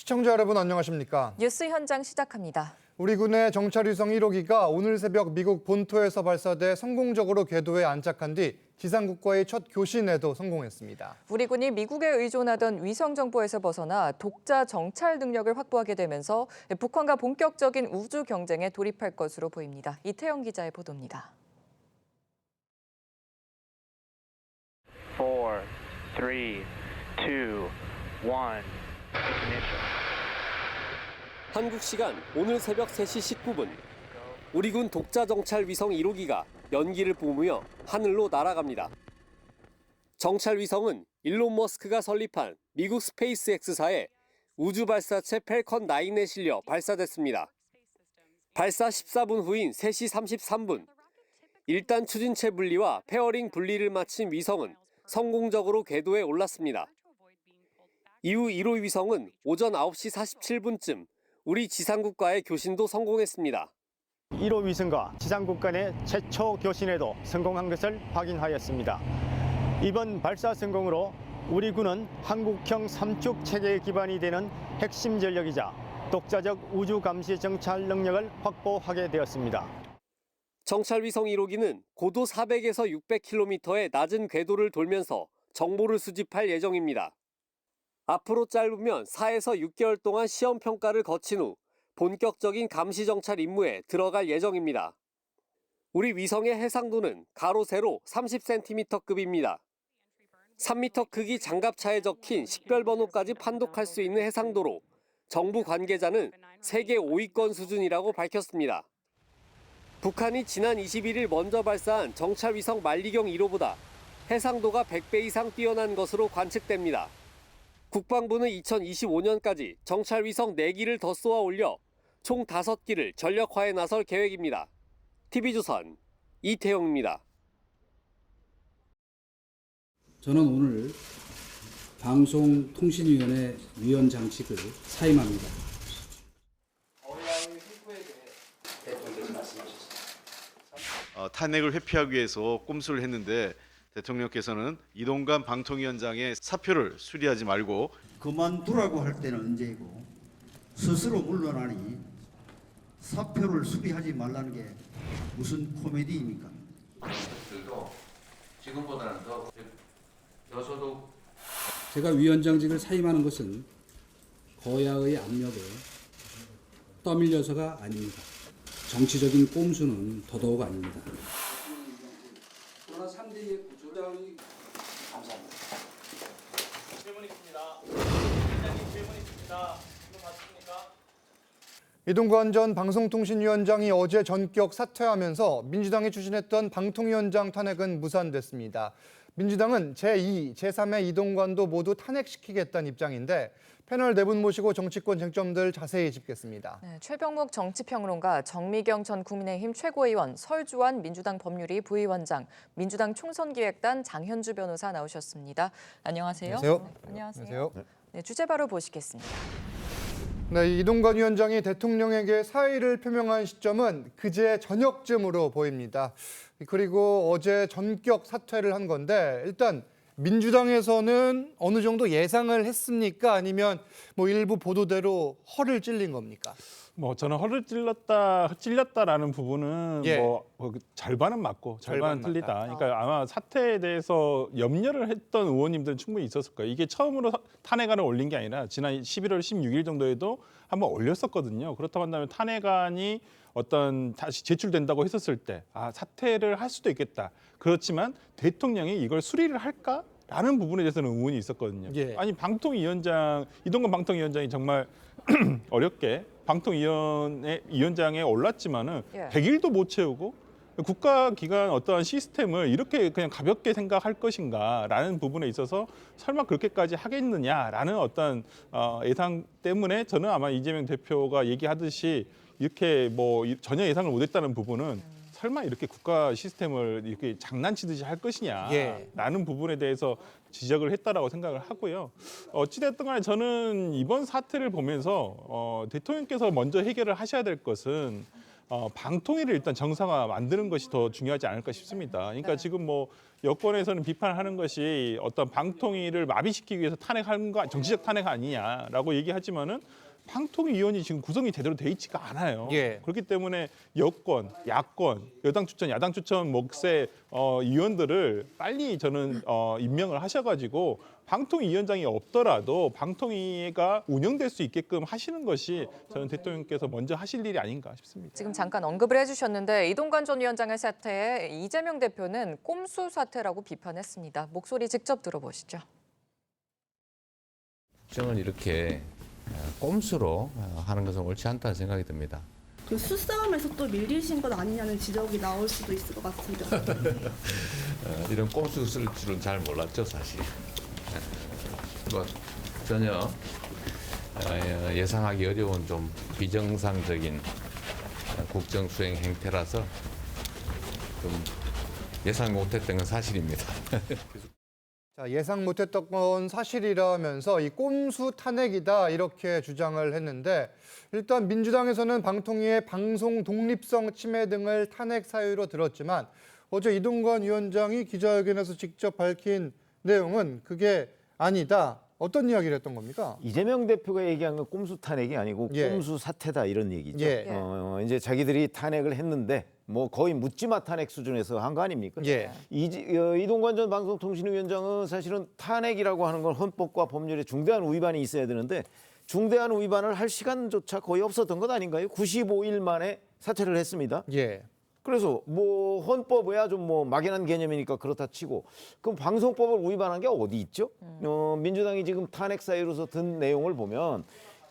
시청자 여러분 안녕하십니까? 뉴스 현장 시작합니다. 우리 군의 정찰위성 1호기가 오늘 새벽 미국 본토에서 발사돼 성공적으로 궤도에 안착한 뒤 지상국과의 첫 교신에도 성공했습니다. 우리 군이 미국에 의존하던 위성 정보에서 벗어나 독자 정찰 능력을 확보하게 되면서 북한과 본격적인 우주 경쟁에 돌입할 것으로 보입니다. 이태영 기자의 보도입니다. 4, 3, 2, 1. 한국 시간 오늘 새벽 3시 19분 우리 군 독자 정찰 위성 1호기가 연기를 뿜으며 하늘로 날아갑니다. 정찰 위성은 일론 머스크가 설립한 미국 스페이스X사의 우주 발사체 펠컨 9에 실려 발사됐습니다. 발사 14분 후인 3시 33분 1단 추진체 분리와 페어링 분리를 마친 위성은 성공적으로 궤도에 올랐습니다. 이후 1호 위성은 오전 9시 47분쯤 우리 지상국과의 교신도 성공했습니다. 1호 위성과 지상국 간의 최초 교신에도 성공한 것을 확인하였습니다. 이번 발사 성공으로 우리 군은 한국형 삼축 체계의 기반이 되는 핵심 전력이자 독자적 우주 감시 정찰 능력을 확보하게 되었습니다. 정찰 위성 1호기는 고도 400에서 600km의 낮은 궤도를 돌면서 정보를 수집할 예정입니다. 앞으로 짧으면 4에서 6개월 동안 시험 평가를 거친 후 본격적인 감시 정찰 임무에 들어갈 예정입니다. 우리 위성의 해상도는 가로 세로 30cm급입니다. 3m 크기 장갑차에 적힌 식별번호까지 판독할 수 있는 해상도로 정부 관계자는 세계 5위권 수준이라고 밝혔습니다. 북한이 지난 21일 먼저 발사한 정찰 위성 만리경 1호보다 해상도가 100배 이상 뛰어난 것으로 관측됩니다. 국방부는 2025년까지 정찰 위성 4기를 더 쏘아 올려 총 5기를 전력화에 나설 계획입니다. TV조선 이태영입니다. 저는 오늘 방송통신위원회 위원장직을 사임합니다. 탄핵을 회피하기 위해서 꼼수를 했는데 대통령께서는 이동관 방통위원장의 사표를 수리하지 말고 그만두라고 할 때는 언제이고 스스로 물러나니 사표를 수리하지 말라는 게 무슨 코미디입니까? 지금보다는 더 여서도 제가 위원장직을 사임하는 것은 거야의 압력에 떠밀려서가 아닙니다. 정치적인 꼼수는 더더욱 아닙니다. 그러나 3대의 구조장이 감사합니다. 질문 있습니다. 위원장님 질문 있습니다. 질문 받습니까? 이동관 전 방송통신위원장이 어제 전격 사퇴하면서 민주당이 추진했던 방통위원장 탄핵은 무산됐습니다. 민주당은 제2, 제3의 이동관도 모두 탄핵시키겠다는 입장인데 패널 4분 모시고 정치권 쟁점들 자세히 짚겠습니다. 네, 최병목 정치평론가, 정미경 전 국민의힘 최고위원, 설주환 민주당 법률위 부위원장, 민주당 총선기획단 장현주 변호사 나오셨습니다. 안녕하세요. 안녕하세요. 네, 안녕하세요. 네. 네, 주제 바로 보시겠습니다. 네, 이동관 위원장이 대통령에게 사의를 표명한 시점은 그제 저녁쯤으로 보입니다. 그리고 어제 전격 사퇴를 한 건데 일단 민주당에서는 어느 정도 예상을 했습니까? 아니면 뭐 일부 보도대로 허를 찔린 겁니까? 저는 허를 찔렸다라는 부분은 예. 절반은 맞고 절반은 절반 틀리다. 맞다. 그러니까 아마 사태에 대해서 염려를 했던 의원님들은 충분히 있었을 거예요. 이게 처음으로 탄핵안을 올린 게 아니라 지난 11월 16일 정도에도 한번 올렸었거든요. 그렇다고 한다면 탄핵안이 어떤 다시 제출된다고 했었을 때 사퇴를 할 수도 있겠다. 그렇지만 대통령이 이걸 수리를 할까? 라는 부분에 대해서는 의문이 있었거든요. 예. 아니 이동관 방통위원장이 정말 어렵게 방통위원장에 올랐지만은 예. 100일도 못 채우고 국가기관 어떠한 시스템을 이렇게 그냥 가볍게 생각할 것인가라는 부분에 있어서 설마 그렇게까지 하겠느냐라는 어떤 예상 때문에 저는 아마 이재명 대표가 얘기하듯이 이렇게 전혀 예상을 못했다는 부분은 설마 이렇게 국가 시스템을 이렇게 장난치듯이 할 것이냐라는 부분에 대해서 지적을 했다라고 생각을 하고요. 어찌됐든 간에 저는 이번 사태를 보면서 대통령께서 먼저 해결을 하셔야 될 것은 방통위를 일단 정상화 만드는 것이 더 중요하지 않을까 싶습니다. 그러니까 지금 뭐 여권에서는 비판하는 것이 어떤 방통위를 마비시키기 위해서 탄핵하는 거 정치적 탄핵 아니냐라고 얘기하지만은 방통위원이 지금 구성이 제대로 돼 있지가 않아요. 예. 그렇기 때문에 여권, 야권, 여당 추천, 야당 추천 몫의 위원들을 빨리 저는 임명을 하셔가지고 방통위원장이 없더라도 방통위가 운영될 수 있게끔 하시는 것이 저는 대통령께서 먼저 하실 일이 아닌가 싶습니다. 지금 잠깐 언급을 해주셨는데 이동관 전 위원장의 사태에 이재명 대표는 꼼수 사태라고 비판했습니다. 목소리 직접 들어보시죠. 국정을 이렇게 꼼수로 하는 것은 옳지 않다는 생각이 듭니다. 그 수싸움에서 또 밀리신 것 아니냐는 지적이 나올 수도 있을 것 같습니다. 이런 꼼수 쓸 줄은 잘 몰랐죠, 사실. 뭐 전혀 예상하기 어려운 좀 비정상적인 국정 수행 행태라서 좀 예상 못했던 건 사실입니다. 자, 예상 못했던 건 사실이라면서 이 꼼수 탄핵이다 이렇게 주장을 했는데 일단 민주당에서는 방통위의 방송 독립성 침해 등을 탄핵 사유로 들었지만 어제 이동관 위원장이 기자회견에서 직접 밝힌 내용은 그게 아니다. 어떤 이야기를 했던 겁니까? 이재명 대표가 얘기한 건 꼼수 탄핵이 아니고 예. 꼼수 사태다 이런 얘기죠. 예. 이제 자기들이 탄핵을 했는데 뭐 거의 묻지마 탄핵 수준에서 한 거 아닙니까? 예. 이동관 전 방송통신위원장은 사실은 탄핵이라고 하는 건 헌법과 법률에 중대한 위반이 있어야 되는데 중대한 위반을 할 시간조차 거의 없었던 것 아닌가요? 95일 만에 사퇴를 했습니다. 예. 그래서 뭐 헌법이야 좀 뭐 막연한 개념이니까 그렇다 치고 그럼 방송법을 위반한 게 어디 있죠? 민주당이 지금 탄핵 사유로서 든 내용을 보면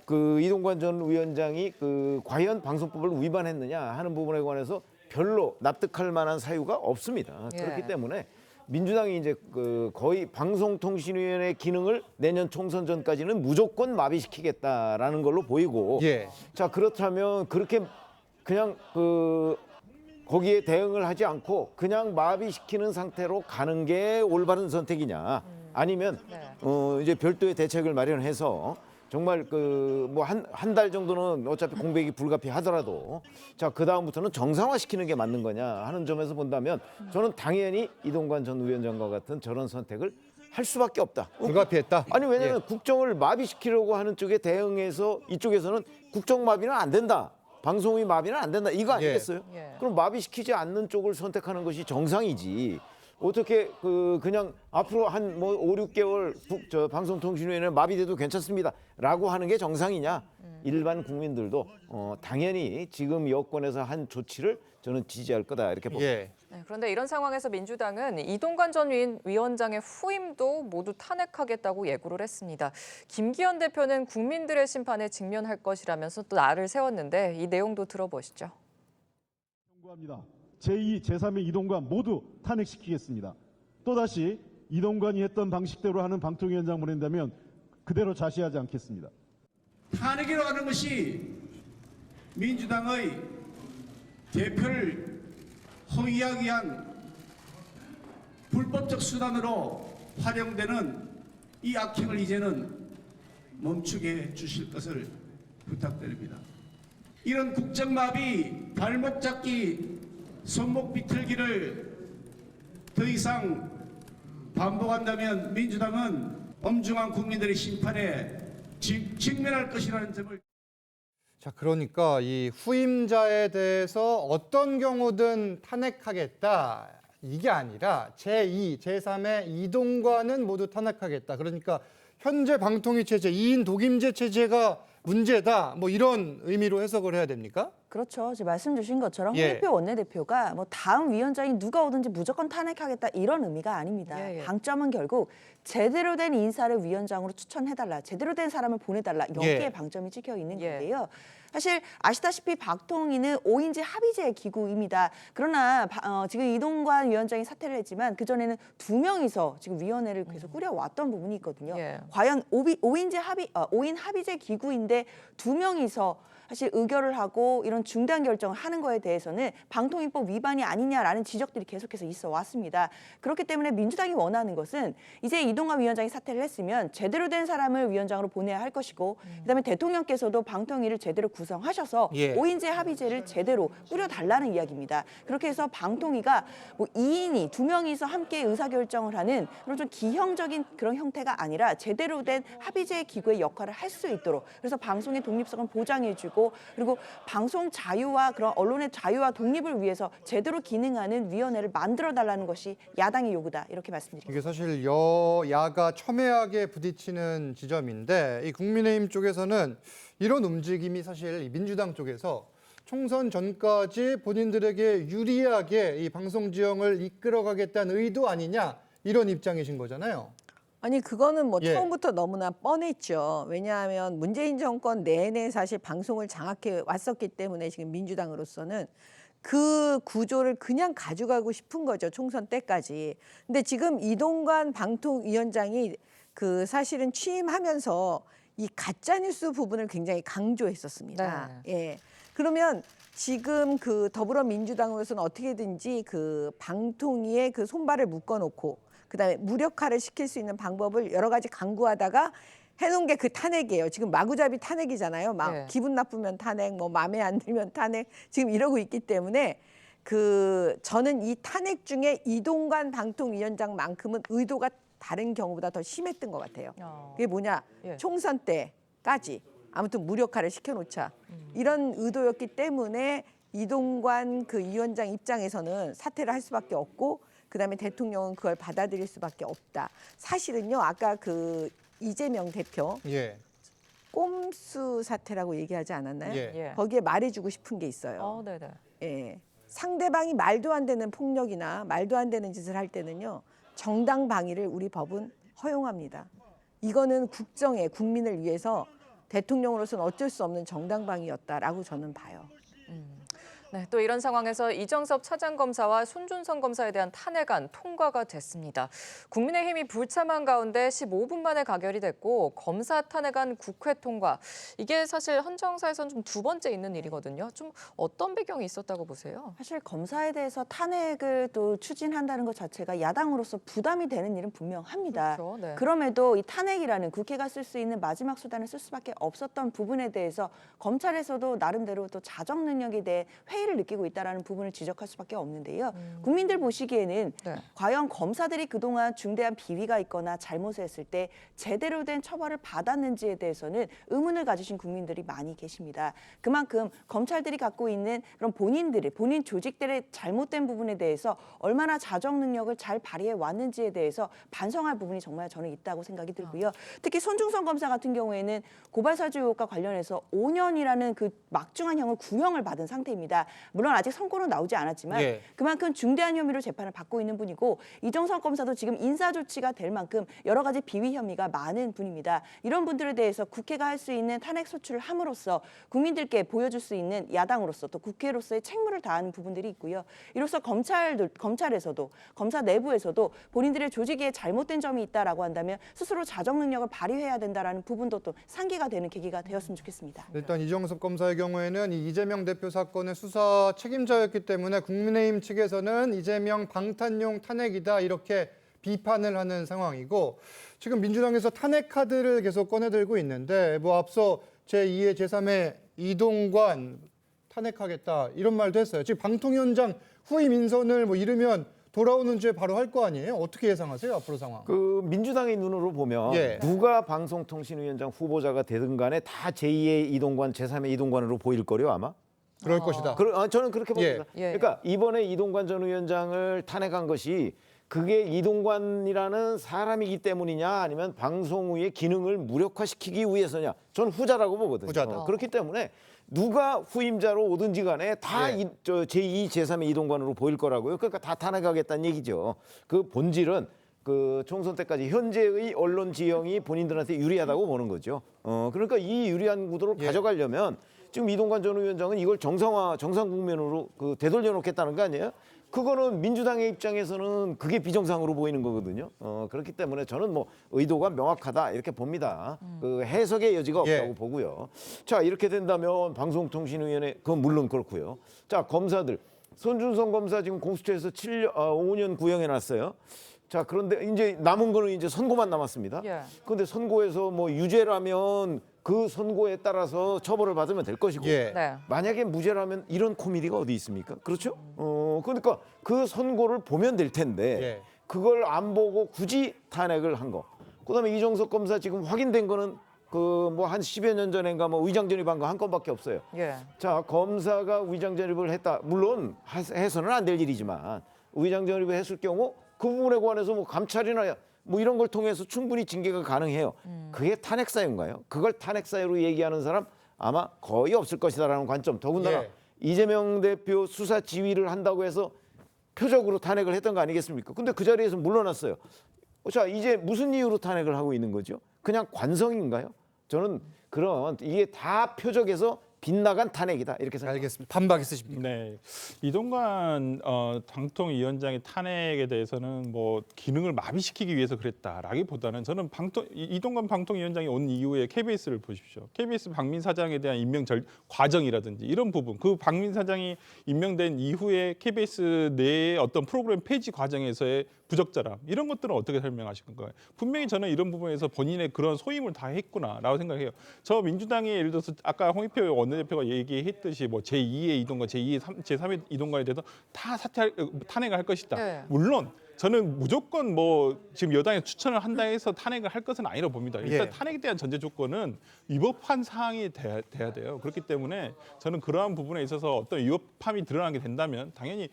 그 이동관 전 위원장이 그 과연 방송법을 위반했느냐 하는 부분에 관해서 별로 납득할 만한 사유가 없습니다. 예. 그렇기 때문에 민주당이 이제 그 거의 방송통신위원회 기능을 내년 총선 전까지는 무조건 마비시키겠다라는 걸로 보이고 예. 자 그렇다면 그렇게 그냥 그 거기에 대응을 하지 않고 그냥 마비시키는 상태로 가는 게 올바른 선택이냐 아니면 이제 별도의 대책을 마련해서 정말 그 뭐 한 달 정도는 어차피 공백이 불가피하더라도 자 그다음부터는 정상화시키는 게 맞는 거냐 하는 점에서 본다면 저는 당연히 이동관 전 위원장과 같은 저런 선택을 할 수밖에 없다. 불가피했다. 아니 왜냐하면 국정을 마비시키려고 하는 쪽에 대응해서 이쪽에서는 국정 마비는 안 된다. 방송이 마비는 안 된다. 이거 아니겠어요? 예. 그럼 마비시키지 않는 쪽을 선택하는 것이 정상이지. 어떻게 그냥 앞으로 한 뭐 5, 6개월 방송통신위원회 마비돼도 괜찮습니다라고 하는 게 정상이냐? 일반 국민들도 당연히 지금 여권에서 한 조치를 저는 지지할 거다 이렇게 봅니다. 예. 네, 그런데 이런 상황에서 민주당은 이동관 전 위원장의 후임도 모두 탄핵하겠다고 예고를 했습니다. 김기현 대표는 국민들의 심판에 직면할 것이라면서 또 날을 세웠는데 이 내용도 들어보시죠. 경고합니다. 제2, 제3의 이동관 모두 탄핵시키겠습니다. 또다시 이동관이 했던 방식대로 하는 방통위원장 보낸다면 그대로 자시하지 않겠습니다. 탄핵이라고 하는 것이 민주당의 대표를 허위하기 위한 불법적 수단으로 활용되는 이 악행을 이제는 멈추게 해 주실 것을 부탁드립니다. 이런 국정마비, 발목 잡기, 손목 비틀기를 더 이상 반복한다면 민주당은 엄중한 국민들의 심판에 직면할 것이라는 점을. 자, 그러니까 이 후임자에 대해서 어떤 경우든 탄핵하겠다. 이게 아니라 제2, 제3의 이동관은 모두 탄핵하겠다. 그러니까 현재 방통위 체제, 2인 독임제 체제가 문제다. 뭐 이런 의미로 해석을 해야 됩니까? 그렇죠. 지금 말씀 주신 것처럼 예. 홍준표 원내대표가 뭐 다음 위원장이 누가 오든지 무조건 탄핵하겠다 이런 의미가 아닙니다. 예, 예. 방점은 결국 제대로 된 인사를 위원장으로 추천해달라. 제대로 된 사람을 보내달라. 여기에 예. 방점이 찍혀 있는 예. 건데요. 사실 아시다시피 박통위는 5인제 합의제 기구입니다. 그러나 지금 이동관 위원장이 사퇴를 했지만 그전에는 2명이서 지금 위원회를 계속 꾸려왔던 부분이 있거든요. 예. 과연 5인 합의제 기구인데 2명이서 사실 의결을 하고 이런 그런 중대한 결정을 하는 거에 대해서는 방통위법 위반이 아니냐라는 지적들이 계속해서 있어 왔습니다. 그렇기 때문에 민주당이 원하는 것은 이제 이동관 위원장이 사퇴를 했으면 제대로 된 사람을 위원장으로 보내야 할 것이고 그다음에 대통령께서도 방통위를 제대로 구성하셔서 예. 5인제 합의제를 제대로 꾸려달라는 이야기입니다. 그렇게 해서 방통위가 뭐 2인이 2명이서 함께 의사결정을 하는 그런 좀 기형적인 그런 형태가 아니라 제대로 된 합의제 기구의 역할을 할 수 있도록 그래서 방송의 독립성을 보장해주고 그리고 방송 자유와 그런 언론의 자유와 독립을 위해서 제대로 기능하는 위원회를 만들어달라는 것이 야당의 요구다 이렇게 말씀드립니다. 이게 사실 여야가 첨예하게 부딪히는 지점인데 이 국민의힘 쪽에서는 이런 움직임이 사실 이 민주당 쪽에서 총선 전까지 본인들에게 유리하게 이 방송 지형을 이끌어가겠다는 의도 아니냐 이런 입장이신 거잖아요. 아니 그거는 뭐 예. 처음부터 너무나 뻔했죠. 왜냐하면 문재인 정권 내내 사실 방송을 장악해 왔었기 때문에 지금 민주당으로서는 그 구조를 그냥 가져가고 싶은 거죠. 총선 때까지. 근데 지금 이동관 방통위원장이 그 사실은 취임하면서 이 가짜뉴스 부분을 굉장히 강조했었습니다. 예. 그러면 지금 그 더불어민주당으로서는 어떻게든지 그 방통위의 그 손발을 묶어놓고 그다음에 무력화를 시킬 수 있는 방법을 여러 가지 강구하다가 해놓은 게 그 탄핵이에요. 지금 마구잡이 탄핵이잖아요. 막 네. 기분 나쁘면 탄핵, 뭐 마음에 안 들면 탄핵 지금 이러고 있기 때문에 저는 이 탄핵 중에 이동관 방통위원장만큼은 의도가 다른 경우보다 더 심했던 것 같아요. 그게 뭐냐? 예. 총선 때까지 아무튼 무력화를 시켜놓자 이런 의도였기 때문에 이동관 그 위원장 입장에서는 사퇴를 할 수밖에 없고 그다음에 대통령은 그걸 받아들일 수밖에 없다. 사실은요 아까 그 이재명 대표 예. 꼼수 사태라고 얘기하지 않았나요? 예. 거기에 말해주고 싶은 게 있어요. 네네. 예. 상대방이 말도 안 되는 폭력이나 말도 안 되는 짓을 할 때는요 정당 방위를 우리 법은 허용합니다. 이거는 국정에 국민을 위해서 대통령으로서는 어쩔 수 없는 정당 방위였다라고 저는 봐요. 네, 또 이런 상황에서 이정섭 차장검사와 손준성 검사에 대한 탄핵안 통과가 됐습니다. 국민의힘이 불참한 가운데 15분 만에 가결이 됐고 검사 탄핵안 국회 통과. 이게 사실 헌정사에서는 좀 두 번째 있는 일이거든요. 좀 어떤 배경이 있었다고 보세요? 사실 검사에 대해서 탄핵을 또 추진한다는 것 자체가 야당으로서 부담이 되는 일은 분명합니다. 그렇죠. 네. 그럼에도 이 탄핵이라는 국회가 쓸 수 있는 마지막 수단을 쓸 수밖에 없었던 부분에 대해서 검찰에서도 나름대로 또 자정 능력에 대해 회의를 느끼고 있다는 부분을 지적할 수밖에 없는데요. 국민들 보시기에는 네. 과연 검사들이 그동안 중대한 비위가 있거나 잘못을 했을 때 제대로 된 처벌을 받았는지에 대해서는 의문을 가지신 국민들이 많이 계십니다. 그만큼 검찰들이 갖고 있는 그런 본인 조직들의 잘못된 부분에 대해서 얼마나 자정 능력을 잘 발휘해 왔는지에 대해서 반성할 부분이 정말 저는 있다고 생각이 들고요. 특히 손중성 검사 같은 경우에는 고발사주 의혹과 관련해서 5년이라는 그 막중한 형을 구형을 받은 상태입니다. 물론 아직 선고는 나오지 않았지만 예. 그만큼 중대한 혐의로 재판을 받고 있는 분이고 이정석 검사도 지금 인사조치가 될 만큼 여러 가지 비위 혐의가 많은 분입니다. 이런 분들에 대해서 국회가 할 수 있는 탄핵 소추를 함으로써 국민들께 보여줄 수 있는 야당으로서 또 국회로서의 책무를 다하는 부분들이 있고요. 이로써 검찰에서도 검사 내부에서도 본인들의 조직에 잘못된 점이 있다라고 한다면 스스로 자정 능력을 발휘해야 된다라는 부분도 또 상기가 되는 계기가 되었으면 좋겠습니다. 일단 이정섭 검사의 경우에는 이 이재명 대표 사건의 수사 책임자였기 때문에 국민의힘 측에서는 이재명 방탄용 탄핵이다 이렇게 비판을 하는 상황이고 지금 민주당에서 탄핵 카드를 계속 꺼내들고 있는데 뭐 앞서 제2의 제3의 이동관 탄핵하겠다 이런 말도 했어요. 지금 방통위원장 후임 인선을 뭐 이르면 돌아오는 주에 바로 할 거 아니에요? 어떻게 예상하세요? 앞으로 상황. 그 민주당의 눈으로 보면 예. 누가 방송통신위원장 후보자가 되든 간에 다 제2의 이동관, 제3의 이동관으로 보일 거요 아마? 그럴 것이다. 저는 그렇게 봅니다. 예. 그러니까 이번에 이동관 전 위원장을 탄핵한 것이 그게 이동관이라는 사람이기 때문이냐 아니면 방송의 기능을 무력화시키기 위해서냐? 저는 후자라고 보거든요. 후자다. 그렇기 때문에 누가 후임자로 오든지 간에 다 예. 제2, 제3의 이동관으로 보일 거라고요. 그러니까 다 탄핵하겠다는 얘기죠. 그 본질은 그 총선 때까지 현재의 언론 지형이 본인들한테 유리하다고 보는 거죠. 그러니까 이 유리한 구도를 가져가려면 지금 이동관 전 위원장은 이걸 정상 국면으로 그 되돌려 놓겠다는 거 아니에요? 그거는 민주당의 입장에서는 그게 비정상으로 보이는 거거든요. 그렇기 때문에 저는 뭐 의도가 명확하다 이렇게 봅니다. 그 해석의 여지가 없다고 보고요. 자, 이렇게 된다면 방송통신위원회 그건 물론 그렇고요. 자, 검사들 손준성 검사 지금 공수처에서 5년 구형해 놨어요. 자, 그런데 이제 남은 거는 이제 선고만 남았습니다. 그런데 선고에서 뭐 유죄라면 그 선고에 따라서 처벌을 받으면 될 것이고 만약에 무죄라면 이런 코미디가 어디 있습니까? 그렇죠? 그러니까 그 선고를 보면 될 텐데 그걸 안 보고 굳이 탄핵을 한 거. 그다음에 이종석 검사 지금 확인된 거는 그 뭐 한 10여 년 전인가 뭐 위장 전입한 거 한 건밖에 없어요. 자, 검사가 위장 전입을 했다. 물론 해서는 안 될 일이지만 위장 전입을 했을 경우 그 부분에 관해서 뭐 감찰이나 뭐 이런 걸 통해서 충분히 징계가 가능해요. 그게 탄핵 사유인가요? 그걸 탄핵 사유로 얘기하는 사람 아마 거의 없을 것이다라는 관점. 더군다나 이재명 대표 수사 지휘를 한다고 해서 표적으로 탄핵을 했던 거 아니겠습니까? 근데 그 자리에서 물러났어요. 자, 이제 무슨 이유로 탄핵을 하고 있는 거죠? 그냥 관성인가요? 저는 그런 이게 다 표적에서 빗나간 탄핵이다 이렇게 생각합니다. 알겠습니다. 반박 있으십니까? 네, 이동관 방통위원장의 탄핵에 대해서는 뭐 기능을 마비시키기 위해서 그랬다라기보다는 저는 이동관 방통위원장이 온 이후에 KBS를 보십시오. KBS 박민 사장에 대한 임명 과정이라든지 이런 부분, 그 박민 사장이 임명된 이후에 KBS 내의 어떤 프로그램 폐지 과정에서의 부적절함 이런 것들은 어떻게 설명하실 건가요? 분명히 저는 이런 부분에서 본인의 그런 소임을 다 했구나라고 생각해요. 저 민주당이 예를 들어서 아까 홍익표 원내대표가 얘기했듯이 뭐 제2의 이동관, 제3의 이동관에 대해서 다 탄핵을 할 것이다. 물론 저는 무조건 뭐 지금 여당이 추천을 한다 해서 탄핵을 할 것은 아니라고 봅니다. 일단 탄핵에 대한 전제 조건은 위법한 사항이 돼야 돼요. 그렇기 때문에 저는 그러한 부분에 있어서 어떤 위법함이 드러나게 된다면 당연히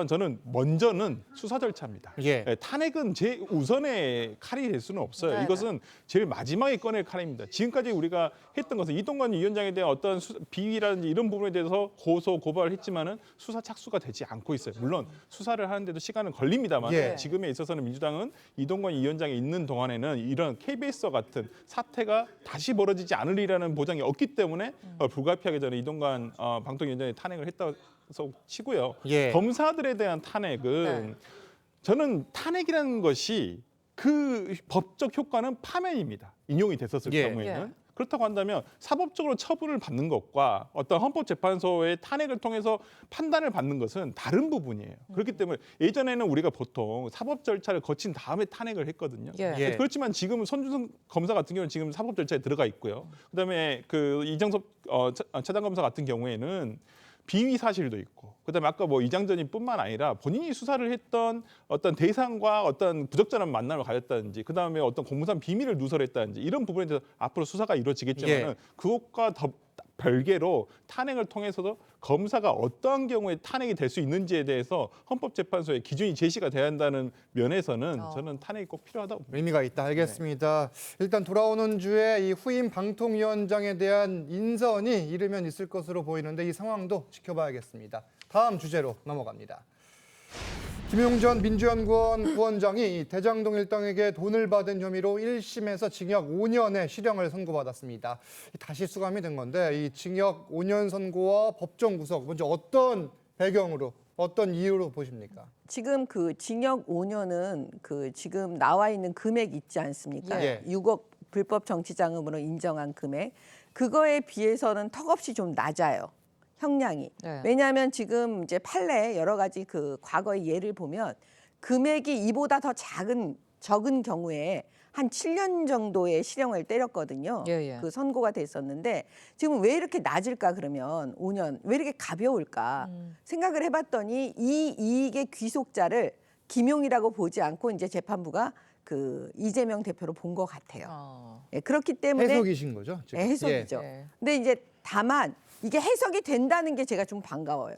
저는 먼저는 수사 절차입니다. 탄핵은 제 우선의 칼이 될 수는 없어요. 이것은 제일 마지막에 꺼낼 칼입니다. 지금까지 우리가 했던 것은 이동관 위원장에 대한 어떤 비위라든지 이런 부분에 대해서 고소 고발을 했지만은 수사 착수가 되지 않고 있어요. 물론 수사를 하는데도 시간은 걸립니다만 지금에 있어서는 민주당은 이동관 위원장이 있는 동안에는 이런 KBS와 같은 사태가 다시 벌어지지 않으리라는 보장이 없기 때문에 불가피하게 저는 이동관 방통위원장이 탄핵을 했다고 치고요. 검사들에 대한 탄핵은 저는 탄핵이라는 것이 그 법적 효과는 파면입니다. 인용이 됐었을 경우에는. 그렇다고 한다면 사법적으로 처분을 받는 것과 어떤 헌법재판소의 탄핵을 통해서 판단을 받는 것은 다른 부분이에요. 그렇기 때문에 예전에는 우리가 보통 사법 절차를 거친 다음에 탄핵을 했거든요. 그렇지만 지금은 손준성 검사 같은 경우는 지금 사법 절차에 들어가 있고요. 그다음에 그 이정섭 차장검사 같은 경우에는 비위 사실도 있고, 그다음에 아까 뭐 이장전입뿐만 아니라 본인이 수사를 했던 어떤 대상과 어떤 부적절한 만남을 가졌다든지, 그다음에 어떤 공무상 비밀을 누설했다든지 이런 부분에 대해서 앞으로 수사가 이루어지겠지만 그것과 더 별개로 탄핵을 통해서도 검사가 어떠한 경우에 탄핵이 될 수 있는지에 대해서 헌법재판소의 기준이 제시가 돼야 한다는 면에서는 저는 탄핵이 꼭 필요하다고 봅니다. 의미가 있다. 알겠습니다. 일단 돌아오는 주에 이 후임 방통위원장에 대한 인선이 이르면 있을 것으로 보이는데 이 상황도 지켜봐야겠습니다. 다음 주제로 넘어갑니다. 김용전 민주연구원 부원장이 대장동 일당에게 돈을 받은 혐의로 1심에서 징역 5년의 실형을 선고받았습니다. 다시 수감이 된 건데 이 징역 5년 선고와 법정 구속 먼저 어떤 배경으로 어떤 이유로 보십니까? 지금 그 징역 5년은 그 지금 나와 있는 금액 있지 않습니까? 6억 불법 정치자금으로 인정한 금액. 그거에 비해서는 턱없이 좀 낮아요. 형량이. 왜냐하면 지금 이제 판례 여러 가지 그 과거의 예를 보면 금액이 이보다 더 적은 경우에 한 7년 정도의 실형을 때렸거든요. 그 선고가 됐었는데 지금 왜 이렇게 낮을까 그러면 5년 왜 이렇게 가벼울까 생각을 해봤더니 이 이익의 귀속자를 김용이라고 보지 않고 이제 재판부가 그 이재명 대표로 본 것 같아요. 그렇기 때문에 해석이신 거죠? 지금? 해석이죠. 근데 이제 다만 이게 해석이 된다는 게 제가 좀 반가워요.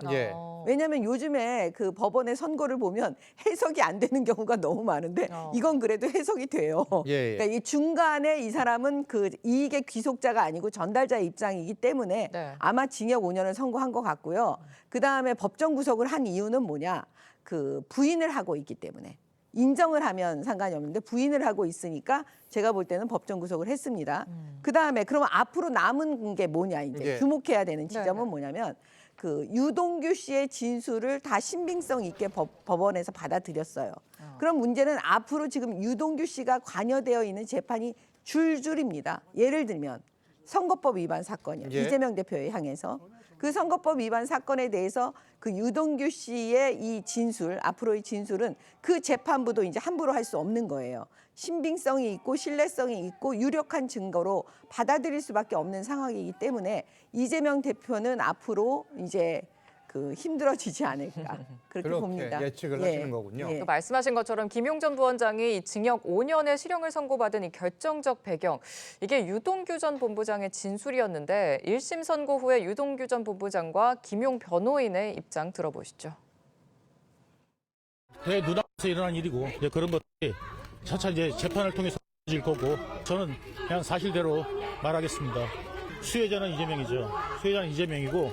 왜냐하면 요즘에 그 법원의 선고를 보면 해석이 안 되는 경우가 너무 많은데 이건 그래도 해석이 돼요. 그러니까 이 중간에 이 사람은 그 이익의 귀속자가 아니고 전달자의 입장이기 때문에 아마 징역 5년을 선고한 것 같고요. 그 다음에 법정 구속을 한 이유는 뭐냐? 그 부인을 하고 있기 때문에. 인정을 하면 상관이 없는데 부인을 하고 있으니까 제가 볼 때는 법정 구속을 했습니다. 그다음에 그러면 앞으로 남은 게 뭐냐 이제 주목해야 되는 지점은 뭐냐면 그 유동규 씨의 진술을 다 신빙성 있게 법원에서 받아들였어요. 그럼 문제는 앞으로 지금 유동규 씨가 관여되어 있는 재판이 줄줄입니다. 예를 들면 선거법 위반 사건이요. 예. 이재명 대표에 향해서 그 선거법 위반 사건에 대해서 그 유동규 씨의 이 진술, 앞으로의 진술은 그 재판부도 이제 함부로 할 수 없는 거예요. 신빙성이 있고 신뢰성이 있고 유력한 증거로 받아들일 수밖에 없는 상황이기 때문에 이재명 대표는 앞으로 이제 그 힘들어지지 않을까 그렇게 봅니다. 예측을 하시는 거군요. 또 말씀하신 것처럼 김용 전 부원장이 징역 5년의 실형을 선고받은 이 결정적 배경, 이게 유동규 전 본부장의 진술이었는데 1심 선고 후에 유동규 전 본부장과 김용 변호인의 입장 들어보시죠. 내 눈앞에서 일어난 일이고 이제 그런 것들이 차차 이제 재판을 통해서 질 거고 저는 그냥 사실대로 말하겠습니다. 수혜자는 이재명이죠. 수혜자는 이재명이고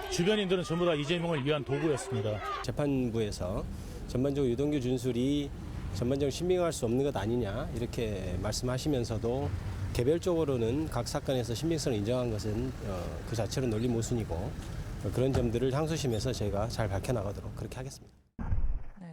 주변인들은 전부 다 이재명을 위한 도구였습니다. 재판부에서 전반적으로 유동규 진술이 전반적으로 신빙할 수 없는 것 아니냐 이렇게 말씀하시면서도 개별적으로는 각 사건에서 신빙성을 인정한 것은 그 자체로 논리 모순이고 그런 점들을 항소심에서 저희가 잘 밝혀나가도록 그렇게 하겠습니다.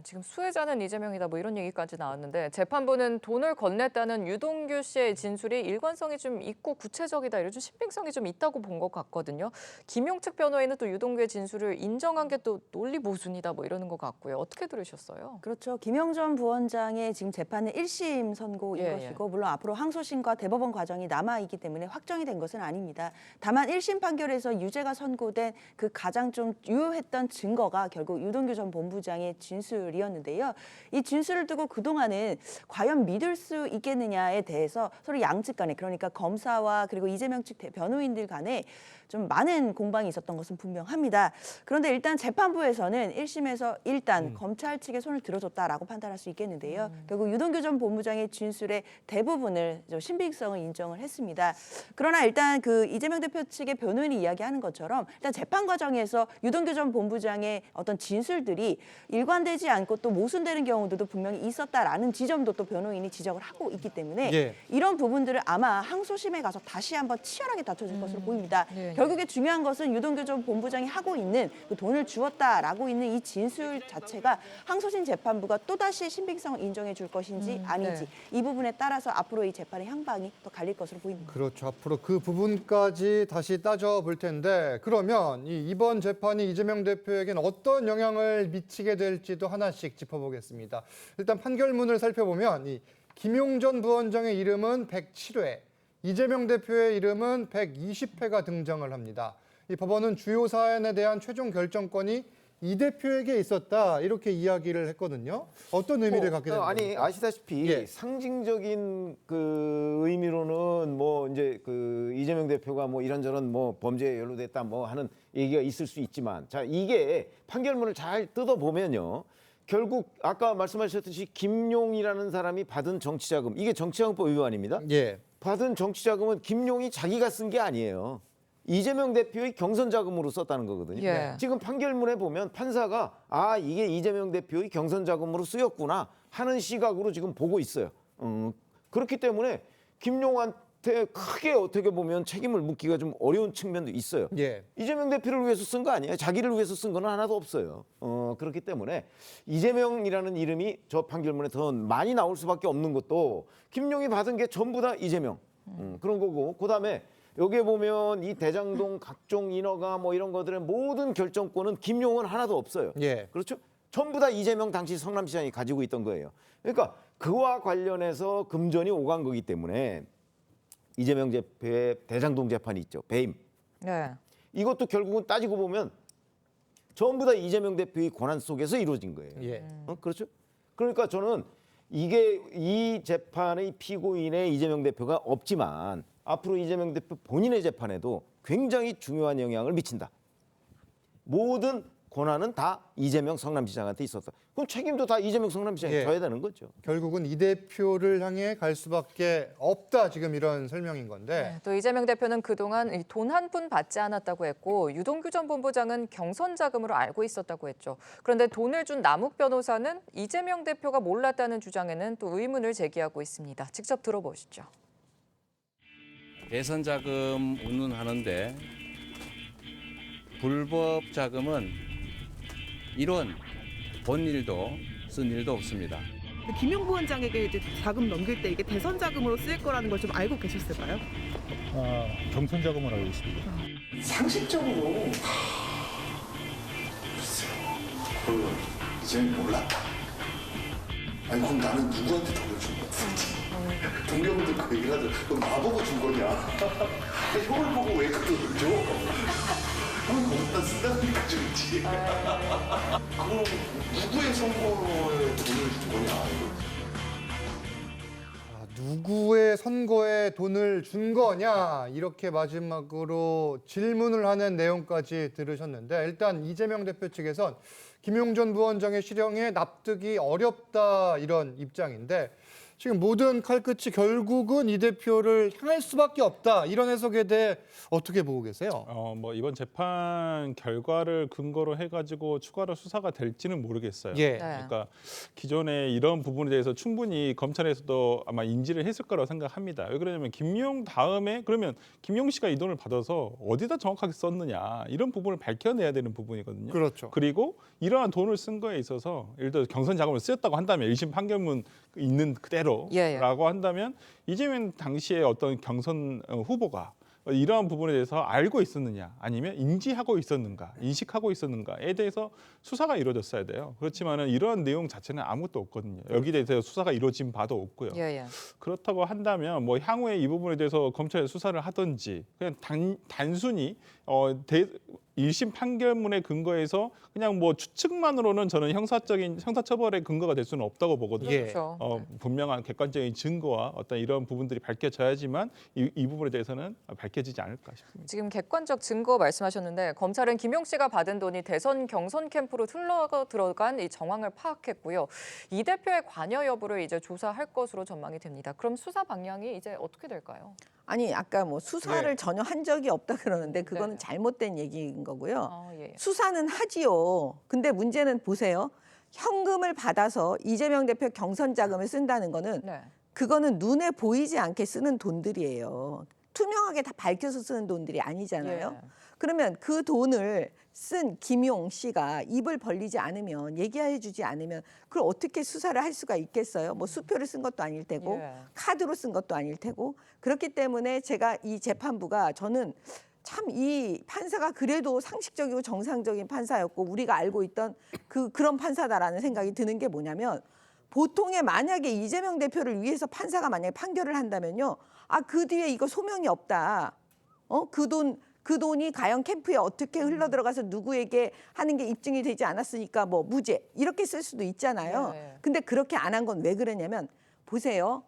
지금 수혜자는 이재명이다 뭐 이런 얘기까지 나왔는데 재판부는 돈을 건넸다는 유동규 씨의 진술이 일관성이 좀 있고 구체적이다 이런 좀 신빙성이 좀 있다고 본 것 같거든요. 김용측 변호인은 또 유동규의 진술을 인정한 게 또 논리 모순이다 뭐 이러는 것 같고요. 어떻게 들으셨어요? 그렇죠. 김용 전 부원장의 지금 재판은 1심 선고인 것이고 물론 앞으로 항소심과 대법원 과정이 남아있기 때문에 확정이 된 것은 아닙니다. 다만 1심 판결에서 유죄가 선고된 그 가장 좀 유효했던 증거가 결국 유동규 전 본부장의 진술이었는데요. 이 진술을 두고 그동안은 과연 믿을 수 있겠느냐에 대해서 서로 양측 간에 그러니까 검사와 그리고 이재명 측 변호인들 간에 좀 많은 공방이 있었던 것은 분명합니다. 그런데 일단 재판부에서는 1심에서 일단 검찰 측에 손을 들어줬다라고 판단할 수 있겠는데요. 결국 유동규 전 본부장의 진술의 대부분을 신빙성을 인정을 했습니다. 그러나 일단 그 이재명 대표 측의 변호인이 이야기하는 것처럼 일단 재판 과정에서 유동규 전 본부장의 어떤 진술들이 일관되지 않고 또 모순되는 경우들도 분명히 있었다라는 지점도 또 변호인이 지적을 하고 있기 때문에 이런 부분들을 아마 항소심에 가서 다시 한번 치열하게 다퉈줄 것으로 보입니다. 결국에 중요한 것은 유동규 전 본부장이 하고 있는 그 돈을 주었다라고 있는 이 진술 자체가 항소심 재판부가 또다시 신빙성을 인정해 줄 것인지 아닌지 이 부분에 따라서 앞으로 이 재판의 향방이 또 갈릴 것으로 보입니다. 그렇죠. 앞으로 그 부분까지 다시 따져볼 텐데 그러면 이번 재판이 이재명 대표에게는 어떤 영향을 미치게 될지도 하나씩 짚어보겠습니다. 일단 판결문을 살펴보면 이 김용 전 부원장의 이름은 107회, 이재명 대표의 이름은 120회가 등장을 합니다. 이 법원은 주요 사안에 대한 최종 결정권이 이 대표에게 있었다 이렇게 이야기를 했거든요. 어떤 의미를 갖게 됩니까? 아니 아시다시피 상징적인 그 의미로는 뭐 이제 그 이재명 대표가 뭐 이런저런 뭐 범죄에 연루됐다 뭐 하는 얘기가 있을 수 있지만 자 이게 판결문을 잘 뜯어보면요. 결국 아까 말씀하셨듯이 김용이라는 사람이 받은 정치자금 이게 정치자금법 위반입니다. 받은 정치자금은 김용이 자기가 쓴 게 아니에요. 이재명 대표의 경선자금으로 썼다는 거거든요. 지금 판결문에 보면 판사가 아 이게 이재명 대표의 경선자금으로 쓰였구나 하는 시각으로 지금 보고 있어요. 그렇기 때문에 김용한테 크게 어떻게 보면 책임을 묻기가 좀 어려운 측면도 있어요. 이재명 대표를 위해서 쓴 거 아니에요. 자기를 위해서 쓴 거는 하나도 없어요. 그렇기 때문에 이재명이라는 이름이 저 판결문에 더 많이 나올 수밖에 없는 것도 김용이 받은 게 전부 다 이재명 그런 거고 그다음에 여기에 보면 이 대장동 각종 인허가 뭐 이런 것들의 모든 결정권은 김용은 하나도 없어요. 그렇죠? 전부 다 이재명 당시 성남시장이 가지고 있던 거예요. 그러니까 그와 관련해서 금전이 오간 거기 때문에 이재명 대표의 대장동 재판이 있죠. 배임. 이것도 결국은 따지고 보면 전부 다 이재명 대표의 권한 속에서 이루어진 거예요. 그렇죠? 그러니까 저는 이게 이 재판의 피고인의 이재명 대표가 없지만 앞으로 이재명 대표 본인의 재판에도 굉장히 중요한 영향을 미친다. 모든 권한은 다 이재명 성남시장한테 있었다. 그럼 책임도 다 이재명 성남시장이 져야 되는 거죠. 결국은 이 대표를 향해 갈 수밖에 없다 지금 이런 설명인 건데. 또 이재명 대표는 그동안 돈 한 푼 받지 않았다고 했고 유동규 전 본부장은 경선 자금으로 알고 있었다고 했죠. 그런데 돈을 준 남욱 변호사는 이재명 대표가 몰랐다는 주장에는 또 의문을 제기하고 있습니다. 직접 들어보시죠. 대선 자금 운운하는데 불법 자금은 이런 본 일도 쓴 일도 없습니다. 김용 부원장에게 이제 자금 넘길 때 이게 대선 자금으로 쓰일 거라는 걸 좀 알고 계셨을까요? 경선 자금을 알고 있습니다. 상식적으로 글쎄요. 이제 몰랐다. 아니 그럼 나는 누구한테 돌려준 거야? 동경도 그 얘기를 하죠. 그럼 나보고 준 거냐? 형을 보고 왜 그 돈을 줘? 형은 거기다 쓰다니까 주지. 그럼 누구의 선거에 돈을 준 거냐? 누구의 선거에 돈을 준 거냐 이렇게 마지막으로 질문을 하는 내용까지 들으셨는데 일단 이재명 대표 측에선 김용 전 부원장의 실형에 납득이 어렵다 이런 입장인데 지금 모든 칼끝이 결국은 이 대표를 향할 수밖에 없다 이런 해석에 대해 어떻게 보고 계세요? 뭐 이번 재판 결과를 근거로 해가지고 추가로 수사가 될지는 모르겠어요. 예. 그러니까 기존에 이런 부분에 대해서 충분히 검찰에서도 아마 인지를 했을 거라고 생각합니다. 왜 그러냐면 김용 다음에 그러면 김용 씨가 이 돈을 받아서 어디다 정확하게 썼느냐 이런 부분을 밝혀내야 되는 부분이거든요. 그렇죠. 그리고 이러한 돈을 쓴 거에 있어서 예를 들어 경선 자금을 쓰였다고 한다면 1심 판결문 있는 그대로라고 한다면 이재명 당시에 어떤 경선 후보가 이러한 부분에 대해서 알고 있었느냐 아니면 인지하고 있었는가 인식하고 있었는가에 대해서 수사가 이루어졌어야 돼요. 그렇지만은 이러한 내용 자체는 아무것도 없거든요. 여기에 대해서 수사가 이루어진 바도 없고요. 그렇다고 한다면 뭐 향후에 이 부분에 대해서 검찰이 수사를 하든지 그냥 단순히 1심 판결문의 근거에서 그냥 뭐 추측만으로는 저는 형사처벌의 근거가 될 수는 없다고 보거든요. 그렇죠. 분명한 객관적인 증거와 어떤 이런 부분들이 밝혀져야지만 이 부분에 대해서는 밝혀지지 않을까 싶습니다. 지금 객관적 증거 말씀하셨는데 검찰은 김용 씨가 받은 돈이 대선 경선 캠프로 흘러 들어간 이 정황을 파악했고요. 이 대표의 관여 여부를 이제 조사할 것으로 전망이 됩니다. 그럼 수사 방향이 이제 어떻게 될까요? 아니 아까 뭐 수사를 전혀 한 적이 없다 그러는데 그거는 잘못된 얘기인 거고요. 수사는 하지요. 근데 문제는 보세요. 현금을 받아서 이재명 대표 경선 자금을 쓴다는 거는 그거는 눈에 보이지 않게 쓰는 돈들이에요. 투명하게 다 밝혀서 쓰는 돈들이 아니잖아요. 그러면 그 돈을 쓴 김용 씨가 입을 벌리지 않으면 얘기해 주지 않으면 그걸 어떻게 수사를 할 수가 있겠어요? 뭐 수표를 쓴 것도 아닐 테고 카드로 쓴 것도 아닐 테고 그렇기 때문에 제가 이 재판부가 저는 참 이 판사가 그래도 상식적이고 정상적인 판사였고 우리가 알고 있던 그런 판사다라는 생각이 드는 게 뭐냐면 보통에 만약에 이재명 대표를 위해서 판사가 만약에 판결을 한다면요. 그 뒤에 이거 소명이 없다. 그 돈이 과연 캠프에 어떻게 흘러들어가서 누구에게 하는 게 입증이 되지 않았으니까 뭐 무죄 이렇게 쓸 수도 있잖아요. 근데 그렇게 안 한 건 왜 그러냐면 보세요.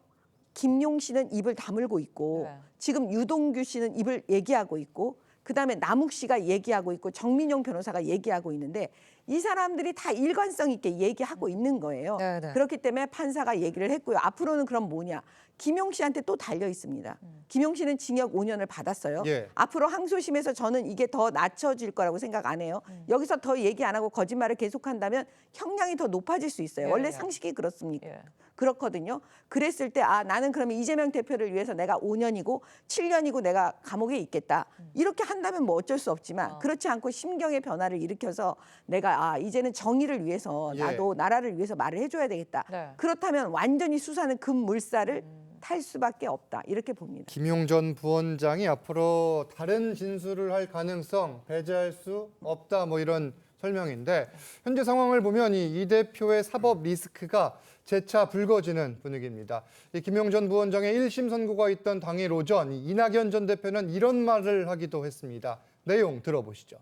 김용 씨는 입을 다물고 있고 지금 유동규 씨는 입을 얘기하고 있고 그다음에 남욱 씨가 얘기하고 있고 정민용 변호사가 얘기하고 있는데 이 사람들이 다 일관성 있게 얘기하고 있는 거예요. 그렇기 때문에 판사가 얘기를 했고요. 앞으로는 그럼 뭐냐. 김용 씨한테 또 달려 있습니다. 김용 씨는 징역 5년을 받았어요. 앞으로 항소심에서 저는 이게 더 낮춰질 거라고 생각 안 해요. 여기서 더 얘기 안 하고 거짓말을 계속한다면 형량이 더 높아질 수 있어요. 원래 상식이 그렇습니까? 그렇거든요. 그랬을 때 나는 그러면 이재명 대표를 위해서 내가 5년이고 7년이고 내가 감옥에 있겠다. 이렇게 한다면 뭐 어쩔 수 없지만 그렇지 않고 심경의 변화를 일으켜서 내가 이제는 정의를 위해서 나도 나라를 위해서 말을 해줘야 되겠다. 그렇다면 완전히 수사는 급물살을 탈 수밖에 없다. 이렇게 봅니다. 김용 전 부원장이 앞으로 다른 진술을 할 가능성 배제할 수 없다 뭐 이런 설명인데 현재 상황을 보면 이 대표의 사법 리스크가 재차 불거지는 분위기입니다. 이 김용 전 부원장의 1심 선고가 있던 당일 오전 이낙연 전 대표는 이런 말을 하기도 했습니다. 내용 들어보시죠.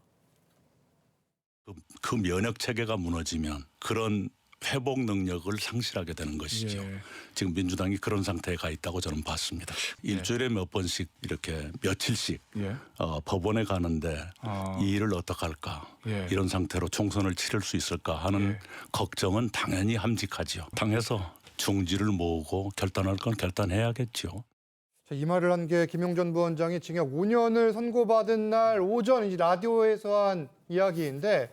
그 면역 체계가 무너지면 그런 회복 능력을 상실하게 되는 것이죠. 지금 민주당이 그런 상태에 가 있다고 저는 봤습니다. 일주일에 몇 번씩 이렇게 며칠씩 법원에 가는데 이 일을 어떻게 할까 이런 상태로 총선을 치를 수 있을까 하는 걱정은 당연히 함직하죠. 당에서 중지를 모으고 결단할 건 결단해야겠죠. 이 말을 한 게 김용 전 부원장이 징역 5년을 선고받은 날 오전 라디오에서 한 이야기인데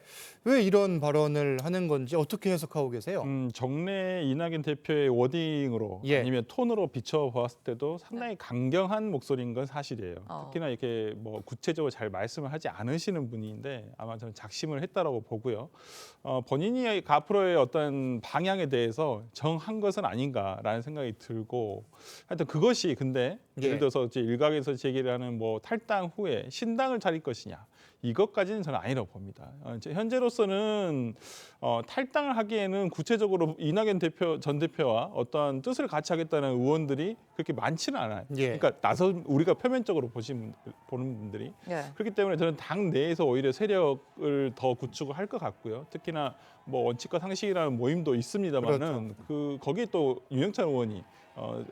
왜 이런 발언을 하는 건지 어떻게 해석하고 계세요? 정례 이낙연 대표의 워딩으로 아니면 톤으로 비춰보았을 때도 상당히 강경한 목소리인 건 사실이에요. 특히나 이렇게 뭐 구체적으로 잘 말씀을 하지 않으시는 분인데 아마 저는 작심을 했다라고 보고요. 본인이 앞으로의 어떤 방향에 대해서 정한 것은 아닌가라는 생각이 들고 하여튼 그것이 근데 예를 들어서 이제 일각에서 제기를 하는 뭐 탈당 후에 신당을 차릴 것이냐 이것까지는 저는 아니라고 봅니다. 현재로서는 탈당을 하기에는 구체적으로 이낙연 전 대표와 어떤 뜻을 같이 하겠다는 의원들이 그렇게 많지는 않아요. 그러니까 우리가 표면적으로 보는 분들이 그렇기 때문에 저는 당 내에서 오히려 세력을 더 구축을 할 것 같고요. 특히나 뭐 원칙과 상식이라는 모임도 있습니다만은 거기에 또 유영찬 의원이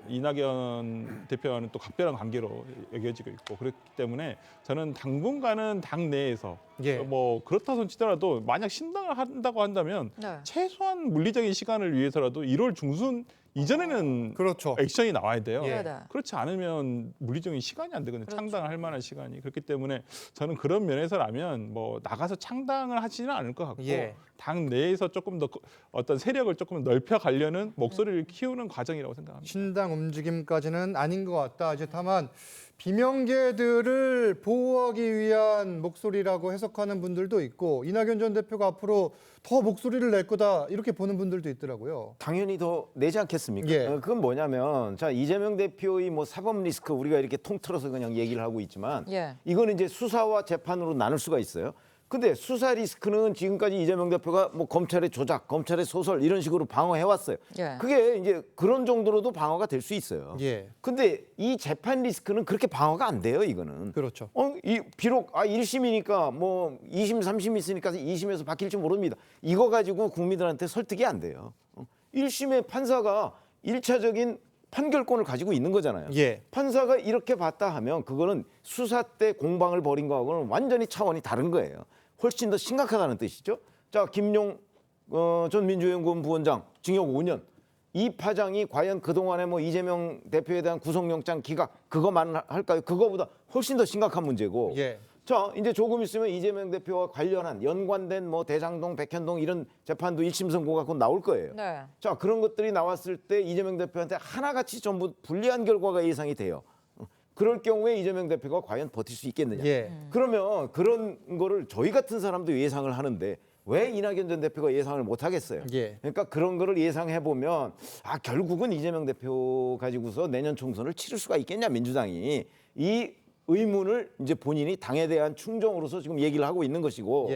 이낙연 대표와는 또 각별한 관계로 여겨지고 있고 그렇기 때문에 저는 당분간은 당 내에서 뭐 그렇다 손 치더라도 만약 신당을 한다고 한다면 최소한 물리적인 시간을 위해서라도 1월 중순 이전에는 액션이 나와야 돼요. 그렇지 않으면 물리적인 시간이 안 되거든요. 창당을 할 만한 시간이. 그렇기 때문에 저는 그런 면에서라면 뭐 나가서 창당을 하지는 않을 것 같고 당 내에서 조금 더 어떤 세력을 조금 넓혀 가려는 목소리를 키우는 과정이라고 생각합니다. 신당 움직임까지는 아닌 것 같다. 이제 다만 비명계들을 보호하기 위한 목소리라고 해석하는 분들도 있고 이낙연 전 대표가 앞으로 더 목소리를 낼 거다 이렇게 보는 분들도 있더라고요. 당연히 더 내지 않겠습니까? 그건 뭐냐면 자 이재명 대표의 뭐 사법 리스크 우리가 이렇게 통틀어서 그냥 얘기를 하고 있지만 이거는 이제 수사와 재판으로 나눌 수가 있어요. 근데 수사 리스크는 지금까지 이재명 대표가 뭐 검찰의 조작, 검찰의 소설 이런 식으로 방어해 왔어요. 그게 이제 그런 정도로도 방어가 될 수 있어요. 근데 이 재판 리스크는 그렇게 방어가 안 돼요, 이거는. 그렇죠. 비록 1심이니까 뭐 2심, 3심 있으니까 2심에서 바뀔지 모릅니다. 이거 가지고 국민들한테 설득이 안 돼요. 1심의 판사가 1차적인 판결권을 가지고 있는 거잖아요. 판사가 이렇게 봤다 하면 그거는 수사 때 공방을 벌인 거하고는 완전히 차원이 다른 거예요. 훨씬 더 심각하다는 뜻이죠. 자, 김용 전 민주연구원 부원장 징역 5년. 이 파장이 과연 그동안에 뭐 이재명 대표에 대한 구속영장 기각 그거만 할까요? 그거보다 훨씬 더 심각한 문제고. 자, 이제 조금 있으면 이재명 대표와 관련한 연관된 뭐 대장동, 백현동 이런 재판도 1심 선고가 곧 나올 거예요. 자, 그런 것들이 나왔을 때 이재명 대표한테 하나같이 전부 불리한 결과가 예상이 돼요. 그럴 경우에 이재명 대표가 과연 버틸 수 있겠느냐. 그러면 그런 거를 저희 같은 사람도 예상을 하는데 왜 이낙연 전 대표가 예상을 못 하겠어요. 그러니까 그런 거를 예상해 보면 결국은 이재명 대표 가지고서 내년 총선을 치를 수가 있겠냐 민주당이 이 의문을 이제 본인이 당에 대한 충정으로서 지금 얘기를 하고 있는 것이고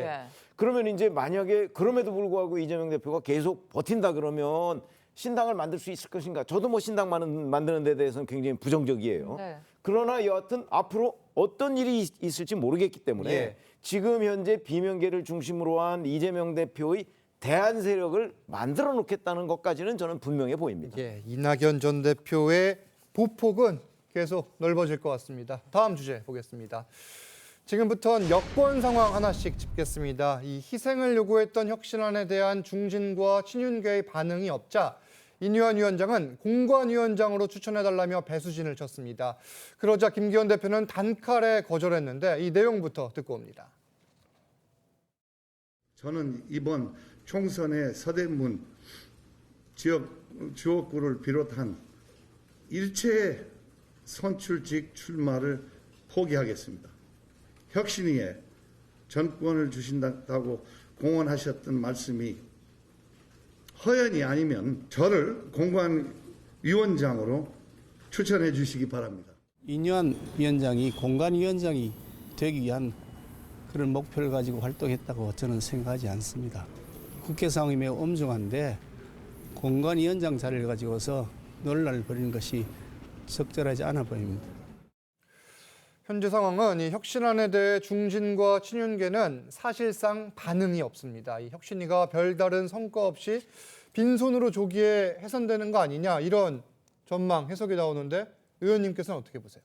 그러면 이제 만약에 그럼에도 불구하고 이재명 대표가 계속 버틴다 그러면 신당을 만들 수 있을 것인가? 저도 뭐 신당 만드는 데 대해서는 굉장히 부정적이에요. 그러나 여하튼 앞으로 어떤 일이 있을지 모르겠기 때문에 지금 현재 비명계를 중심으로 한 이재명 대표의 대안 세력을 만들어 놓겠다는 것까지는 저는 분명해 보입니다. 이낙연 전 대표의 보폭은 계속 넓어질 것 같습니다. 다음 주제 보겠습니다. 지금부터는 여권 상황 하나씩 짚겠습니다. 이 희생을 요구했던 혁신안에 대한 중진과 친윤계의 반응이 없자 인유한 위원장은 공관위원장으로 추천해달라며 배수진을 쳤습니다. 그러자 김기현 대표는 단칼에 거절했는데 이 내용부터 듣고 옵니다. 저는 이번 총선의 서대문 지역구를 비롯한 일체의 선출직 출마를 포기하겠습니다. 혁신위에 전권을 주신다고 공언하셨던 말씀이 허연이 아니면 저를 공관위원장으로 추천해 주시기 바랍니다. 인유한 위원장이 공관위원장이 되기 위한 그런 목표를 가지고 활동했다고 저는 생각하지 않습니다. 국회 상황이 매우 엄중한데 공관위원장 자리를 가지고서 논란을 벌이는 것이 적절하지 않아 보입니다. 현재 상황은 이 혁신안에 대해 중진과 친윤계는 사실상 반응이 없습니다. 이 혁신위가 별다른 성과 없이 빈손으로 조기에 해산되는 거 아니냐 이런 전망, 해석이 나오는데 의원님께서는 어떻게 보세요?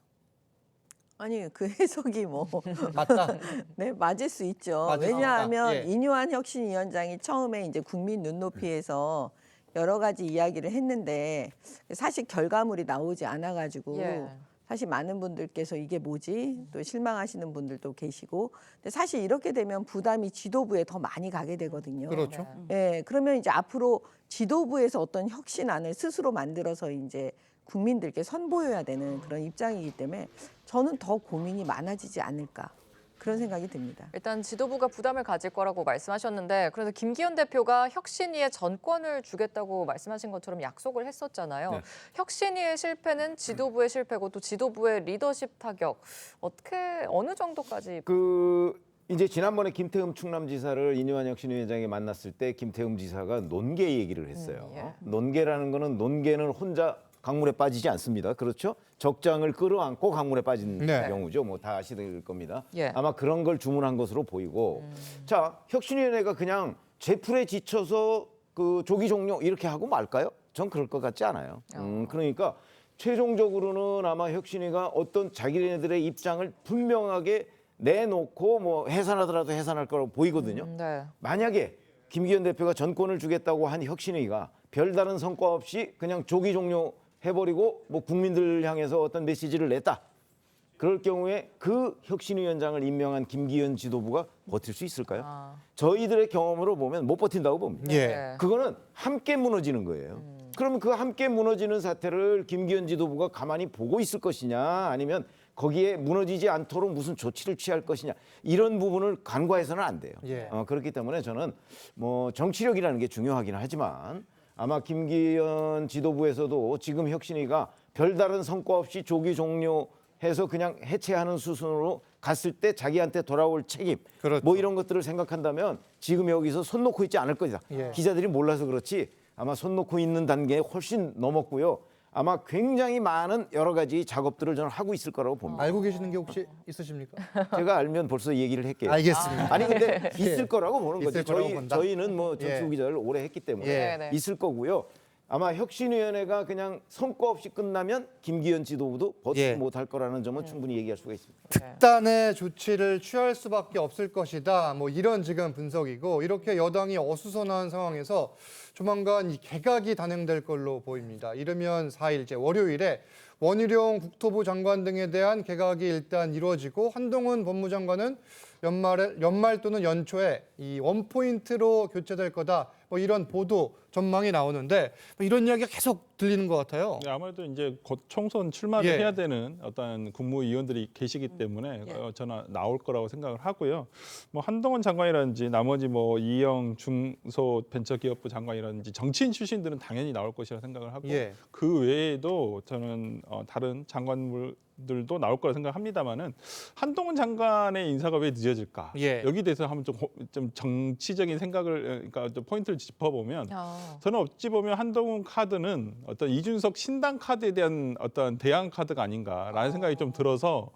아니 그 해석이 뭐 맞다. 네, 맞을 수 있죠. 왜냐하면 인유한 혁신위원장이 처음에 이제 국민 눈높이에서 여러 가지 이야기를 했는데 사실 결과물이 나오지 않아가지고 사실 많은 분들께서 이게 뭐지? 또 실망하시는 분들도 계시고. 근데 사실 이렇게 되면 부담이 지도부에 더 많이 가게 되거든요. 그렇죠. 예, 그러면 이제 앞으로 지도부에서 어떤 혁신안을 스스로 만들어서 이제 국민들께 선보여야 되는 그런 입장이기 때문에 저는 더 고민이 많아지지 않을까. 그런 생각이 듭니다. 일단 지도부가 부담을 가질 거라고 말씀하셨는데 그래서 김기현 대표가 혁신위에 전권을 주겠다고 말씀하신 것처럼 약속을 했었잖아요. 네. 혁신위의 실패는 지도부의 실패고 또 지도부의 리더십 타격 어느 정도까지 이제 지난번에 김태흠 충남지사를 이뇨한 혁신위원장이 만났을 때 김태흠 지사가 논계 얘기를 했어요. 논계라는 거는 논계는 혼자 강물에 빠지지 않습니다. 그렇죠? 적장을 끌어안고 강물에 빠진 경우죠. 뭐 다 아시실 겁니다. 아마 그런 걸 주문한 것으로 보이고 자, 혁신위원회가 그냥 제풀에 지쳐서 그 조기 종료 이렇게 하고 말까요? 전 그럴 것 같지 않아요. 그러니까 최종적으로는 아마 혁신위가 어떤 자기네들의 입장을 분명하게 내놓고 뭐 해산하더라도 해산할 거라고 보이거든요. 만약에 김기현 대표가 전권을 주겠다고 한 혁신위가 별다른 성과 없이 그냥 조기 종료해버리고 뭐 국민들 향해서 어떤 메시지를 냈다. 그럴 경우에 그 혁신위원장을 임명한 김기현 지도부가 버틸 수 있을까요? 저희들의 경험으로 보면 못 버틴다고 봅니다. 그거는 함께 무너지는 거예요. 그러면 그 함께 무너지는 사태를 김기현 지도부가 가만히 보고 있을 것이냐 아니면 거기에 무너지지 않도록 무슨 조치를 취할 것이냐 이런 부분을 간과해서는 안 돼요. 그렇기 때문에 저는 뭐 정치력이라는 게 중요하긴 하지만 아마 김기현 지도부에서도 지금 혁신위가 별다른 성과 없이 조기 종료해서 그냥 해체하는 수순으로 갔을 때 자기한테 돌아올 책임 뭐 이런 것들을 생각한다면 지금 여기서 손 놓고 있지 않을 거다. 기자들이 몰라서 그렇지 아마 손 놓고 있는 단계에 훨씬 넘었고요. 아마 굉장히 많은 여러 가지 작업들을 저는 하고 있을 거라고 봅니다. 알고 계시는 게 혹시 있으십니까? 제가 알면 벌써 얘기를 했게요. 알겠습니다. 아니 근데 있을 거라고 보는 거죠. 거라고 저희는 뭐 정치부 기자를 오래 했기 때문에 있을 거고요. 아마 혁신위원회가 그냥 성과 없이 끝나면 김기현 지도부도 버티지 못할 거라는 점은 충분히 얘기할 수가 있습니다. 특단의 조치를 취할 수밖에 없을 것이다. 뭐 이런 지금 분석이고 이렇게 여당이 어수선한 상황에서 조만간 이 개각이 단행될 걸로 보입니다. 이르면 4일째 월요일에 원희룡 국토부 장관 등에 대한 개각이 일단 이루어지고 한동훈 법무장관은 연말 또는 연초에 이 원포인트로 교체될 거다. 뭐 이런 보도 전망이 나오는데 뭐 이런 이야기가 계속 들리는 것 같아요. 아무래도 이제 곧 총선 출마를 해야 되는 어떤 국무위원들이 계시기 때문에 저는 나올 거라고 생각을 하고요. 뭐 한동훈 장관이라든지 나머지 뭐 이영 중소벤처기업부 장관이라든지 정치인 출신들은 당연히 나올 것이라 생각을 하고 그 외에도 저는 다른 장관들도 나올 거라 생각합니다만은 한동훈 장관의 인사가 왜 늦어질까? 여기 대해서 한번 좀 정치적인 생각을 그러니까 좀 포인트를 짚어보면 저는 어찌 보면 한동훈 카드는 어떤 이준석 신당 카드에 대한 어떤 대항 카드가 아닌가라는 생각이 좀 들어서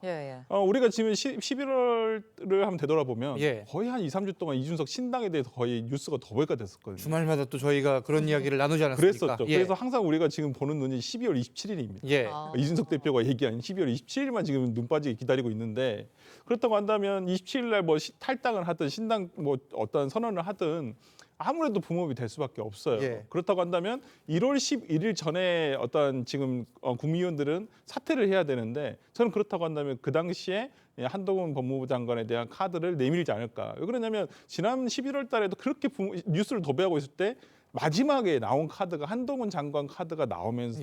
우리가 지금 11월을 한번 되돌아보면 거의 한 2, 3주 동안 이준석 신당에 대해서 거의 뉴스가 더블가 됐었거든요. 주말마다 또 저희가 그런 이야기를 나누지 않았습니까? 그랬었죠. 그래서 항상 우리가 지금 보는 눈이 12월 27일입니다. 이준석 대표가 얘기한 12월 27일만 지금 눈 빠지게 기다리고 있는데 그렇다고 한다면 27일 날 뭐 탈당을 하든 신당 뭐 어떤 선언을 하든 아무래도 붐업이 될 수밖에 없어요. 그렇다고 한다면 1월 11일 전에 어떤 지금 국무위원들은 사퇴를 해야 되는데 저는 그렇다고 한다면 그 당시에 한동훈 법무부 장관에 대한 카드를 내밀지 않을까. 왜 그러냐면 지난 11월 달에도 그렇게 뉴스를 도배하고 있을 때 마지막에 나온 카드가 한동훈 장관 카드가 나오면서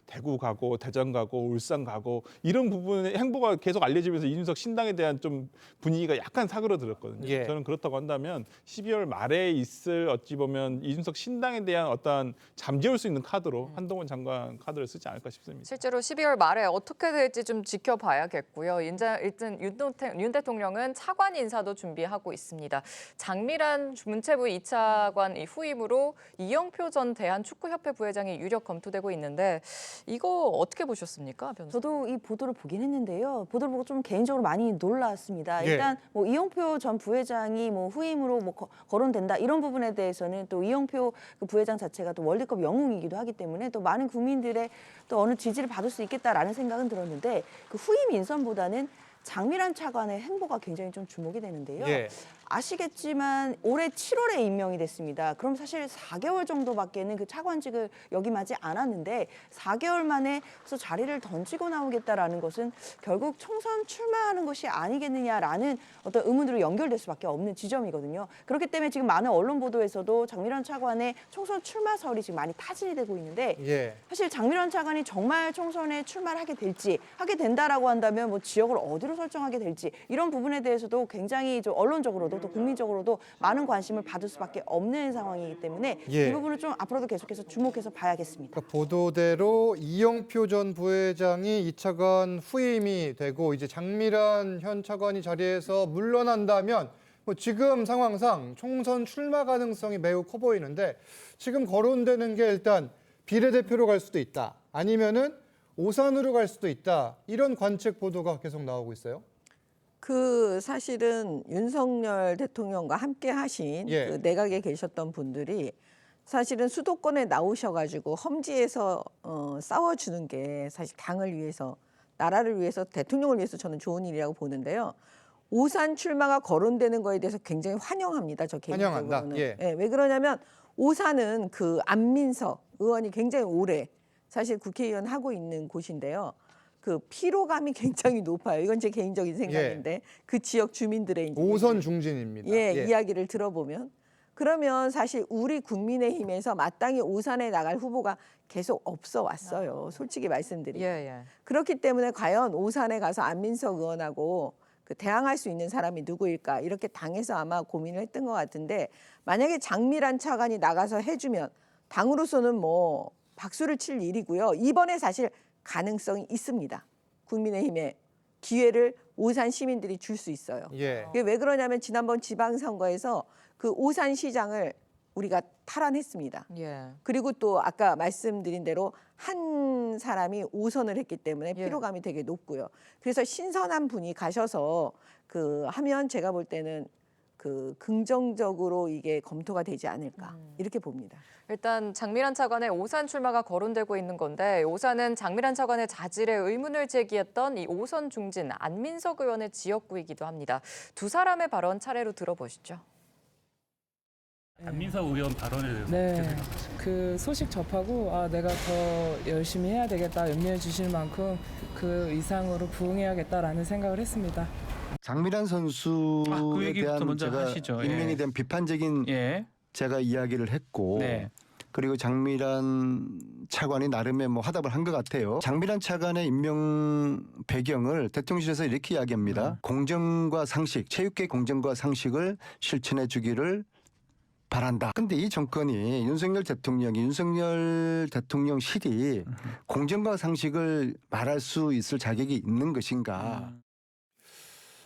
대구 가고 대전 가고 울산 가고 이런 부분의 행보가 계속 알려지면서 이준석 신당에 대한 좀 분위기가 약간 사그러들었거든요. 저는 그렇다고 한다면 12월 말에 있을 어찌 보면 이준석 신당에 대한 어떤 잠재울 수 있는 카드로 한동훈 장관 카드를 쓰지 않을까 싶습니다. 실제로 12월 말에 어떻게 될지 좀 지켜봐야겠고요. 일단 윤 대통령은 차관 인사도 준비하고 있습니다. 장미란 문체부 2차관 후임으로 이영표 전 대한축구협회 부회장이 유력 검토되고 있는데 이거 어떻게 보셨습니까, 변호사님? 저도 이 보도를 보긴 했는데요. 보도를 보고 좀 개인적으로 많이 놀랐습니다. 일단 뭐 이영표 전 부회장이 뭐 후임으로 뭐 거론된다 이런 부분에 대해서는 또 이영표 그 부회장 자체가 또 월드컵 영웅이기도 하기 때문에 또 많은 국민들의 또 어느 지지를 받을 수 있겠다라는 생각은 들었는데 그 후임 인선보다는 장미란 차관의 행보가 굉장히 좀 주목이 되는데요. 예. 아시겠지만 올해 7월에 임명이 됐습니다. 그럼 사실 4개월 정도밖에는 그 차관직을 역임하지 않았는데 4개월 만에 서 자리를 던지고 나오겠다라는 것은 결국 총선 출마하는 것이 아니겠느냐라는 어떤 의문으로 연결될 수밖에 없는 지점이거든요. 그렇기 때문에 지금 많은 언론 보도에서도 장미란 차관의 총선 출마설이 지금 많이 타진이 되고 있는데 예. 사실 장미란 차관이 정말 총선에 출마를 하게 될지 하게 된다라고 한다면 뭐 지역을 어디로 설정하게 될지 이런 부분에 대해서도 굉장히 좀 언론적으로도 또 국민적으로도 많은 관심을 받을 수밖에 없는 상황이기 때문에 예. 이 부분을 좀 앞으로도 계속해서 주목해서 봐야겠습니다. 그러니까 보도대로 이영표 전 부회장이 이 차관 후임이 되고 이제 장미란 현 차관이 자리에서 물러난다면 뭐 지금 상황상 총선 출마 가능성이 매우 커 보이는데 지금 거론되는 게 일단 비례대표로 갈 수도 있다. 아니면은 오산으로 갈 수도 있다. 이런 관측 보도가 계속 나오고 있어요. 그 사실은 윤석열 대통령과 함께 하신 예. 그 내각에 계셨던 분들이 사실은 수도권에 나오셔가지고 험지에서 싸워주는 게 사실 당을 위해서 나라를 위해서 대통령을 위해서 저는 좋은 일이라고 보는데요. 오산 출마가 거론되는 거에 대해서 굉장히 환영합니다. 저 개인적으로는. 환영한다. 예. 예, 왜 그러냐면 오산은 그 안민석 의원이 굉장히 오래 사실 국회의원 하고 있는 곳인데요. 그 피로감이 굉장히 높아요. 이건 제 개인적인 생각인데 그 지역 주민들의 이제 오선 중진입니다. 예, 이야기를 들어보면 그러면 사실 우리 국민의힘에서 마땅히 오산에 나갈 후보가 계속 없어 왔어요. 솔직히 말씀드리면. 예. 그렇기 때문에 과연 오산에 가서 안민석 의원하고 그 대항할 수 있는 사람이 누구일까 이렇게 당에서 아마 고민을 했던 것 같은데 만약에 장미란 차관이 나가서 해주면 당으로서는 뭐 박수를 칠 일이고요. 이번에 사실 가능성이 있습니다. 국민의힘에 기회를 오산 시민들이 줄 수 있어요. 예. 그게 왜 그러냐면 지난번 지방선거에서 그 오산시장을 우리가 탈환했습니다. 예. 그리고 또 아까 말씀드린 대로 한 사람이 5선을 했기 때문에 예. 피로감이 되게 높고요. 그래서 신선한 분이 가셔서 그 하면 제가 볼 때는 그 긍정적으로 이게 검토가 되지 않을까 이렇게 봅니다. 일단 장미란 차관의 오산 출마가 거론되고 있는 건데 오산은 장미란 차관의 자질에 의문을 제기했던 이 오선 중진 안민석 의원의 지역구이기도 합니다. 두 사람의 발언 차례로 들어보시죠. 안민석 의원 발언에 대해서 어떻게 네, 생각하세요? 그 소식 접하고 내가 더 열심히 해야 되겠다, 염려해 주실 만큼 그 이상으로 부응해야겠다라는 생각을 했습니다. 장미란 선수에 그 얘기부터 대한 먼저 제가 하시죠. 임명에 예. 대한 비판적인 예. 제가 이야기를 했고 네. 그리고 장미란 차관이 나름의 뭐 화답을 한 것 같아요. 장미란 차관의 임명 배경을 대통령실에서 이렇게 이야기합니다. 공정과 상식, 체육계 공정과 상식을 실천해 주기를 바란다. 근데 이 정권이 윤석열 대통령실이 공정과 상식을 말할 수 있을 자격이 있는 것인가?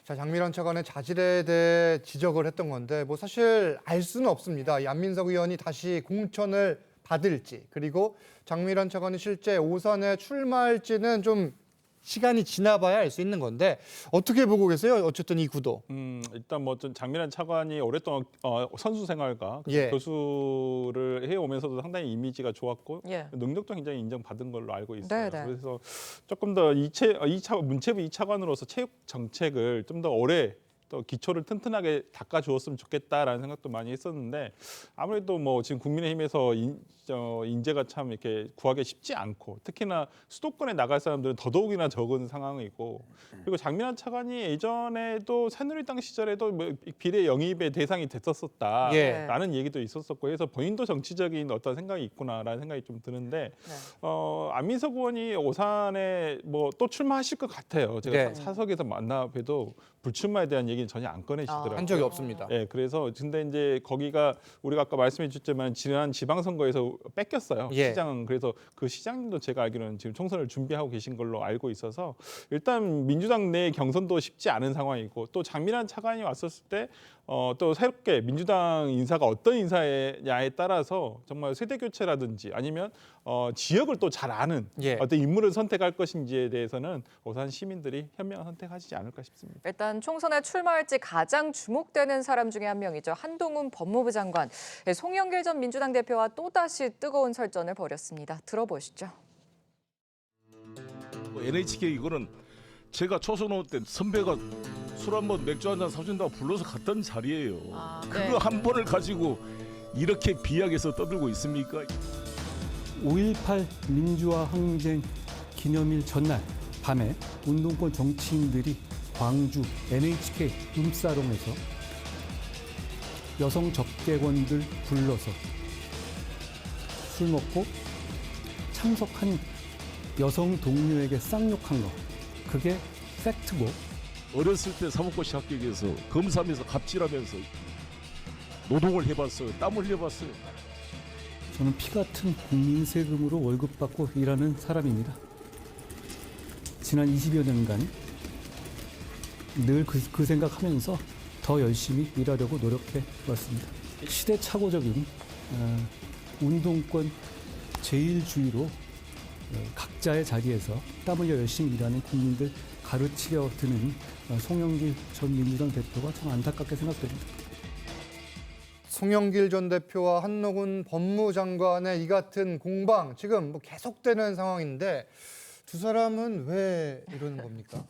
자, 장미란 차관의 자질에 대해 지적을 했던 건데 뭐 사실 알 수는 없습니다. 이 안민석 의원이 다시 공천을 받을지 그리고 장미란 차관이 실제 오산에 출마할지는 좀 시간이 지나봐야 알 수 있는 건데 어떻게 보고 계세요? 어쨌든 이 구도. 일단 뭐 좀 장미란 차관이 오랫동안 선수 생활과 예. 교수를 해오면서도 상당히 이미지가 좋았고 예. 능력도 굉장히 인정받은 걸로 알고 있어요. 네네. 그래서 조금 더 문체부 2차관으로서 체육 정책을 좀 더 오래 또 기초를 튼튼하게 닦아주었으면 좋겠다라는 생각도 많이 했었는데 아무래도 뭐 지금 국민의힘에서 인재가 참 이렇게 구하기 쉽지 않고 특히나 수도권에 나갈 사람들은 더더욱이나 적은 상황이고 그리고 장미란 차관이 예전에도 새누리당 시절에도 뭐 비례 영입의 대상이 됐었었다라는 얘기도 있었었고 해서 본인도 정치적인 어떤 생각이 있구나라는 생각이 좀 드는데 안민석 의원이 오산에 뭐 또 출마하실 것 같아요. 제가 네. 사석에서 만나 봬도 불출마에 대한 얘기는 전혀 안 꺼내시더라고요. 한 적이 없습니다. 네, 그래서 근데 이제 거기가 우리가 아까 말씀해 주셨지만 지난 지방선거에서 뺏겼어요. 예. 시장은. 그래서 그 시장님도 제가 알기로는 지금 총선을 준비하고 계신 걸로 알고 있어서 일단 민주당 내 경선도 쉽지 않은 상황이고 또 장미란 차관이 왔었을 때 또 새롭게 민주당 인사가 어떤 인사냐에 따라서 정말 세대 교체라든지 아니면 지역을 또 잘 아는 어떤 인물을 선택할 것인지에 대해서는 오산 시민들이 현명한 선택하시지 않을까 싶습니다. 일단 총선에 출마할지 가장 주목되는 사람 중에 한 명이죠. 한동훈 법무부 장관. 송영길 전 민주당 대표와 또다시 뜨거운 설전을 벌였습니다. 들어보시죠. NHK 이거는 제가 초선호 때 선배가 술 한 번 맥주 한 잔 사준다고 불러서 갔던 자리예요. 그거 한 번을 가지고 이렇게 비약해서 떠들고 있습니까? 5.18 민주화 항쟁 기념일 전날 밤에 운동권 정치인들이 광주 NHK 룸사롱에서 여성 접객원들 불러서 술 먹고 참석한 여성 동료에게 쌍욕한 거, 그게 팩트고. 어렸을 때 사법고시 합격해서 검사하면서 갑질하면서 노동을 해봤어요. 땀을 흘려봤어요. 저는 피 같은 국민 세금으로 월급 받고 일하는 사람입니다. 지난 20여 년간 늘 그 생각하면서 더 열심히 일하려고 노력해 왔습니다. 시대착오적인 운동권 제일주의로 각자의 자리에서 땀 흘려 열심히 일하는 국민들 가르치려 드는 송영길 전 민주당 대표가 참 안타깝게 생각됩니다. 송영길 전 대표와 한노군 법무장관의 이 같은 공방 지금 뭐 계속되는 상황인데 두 사람은 왜 이러는 겁니까?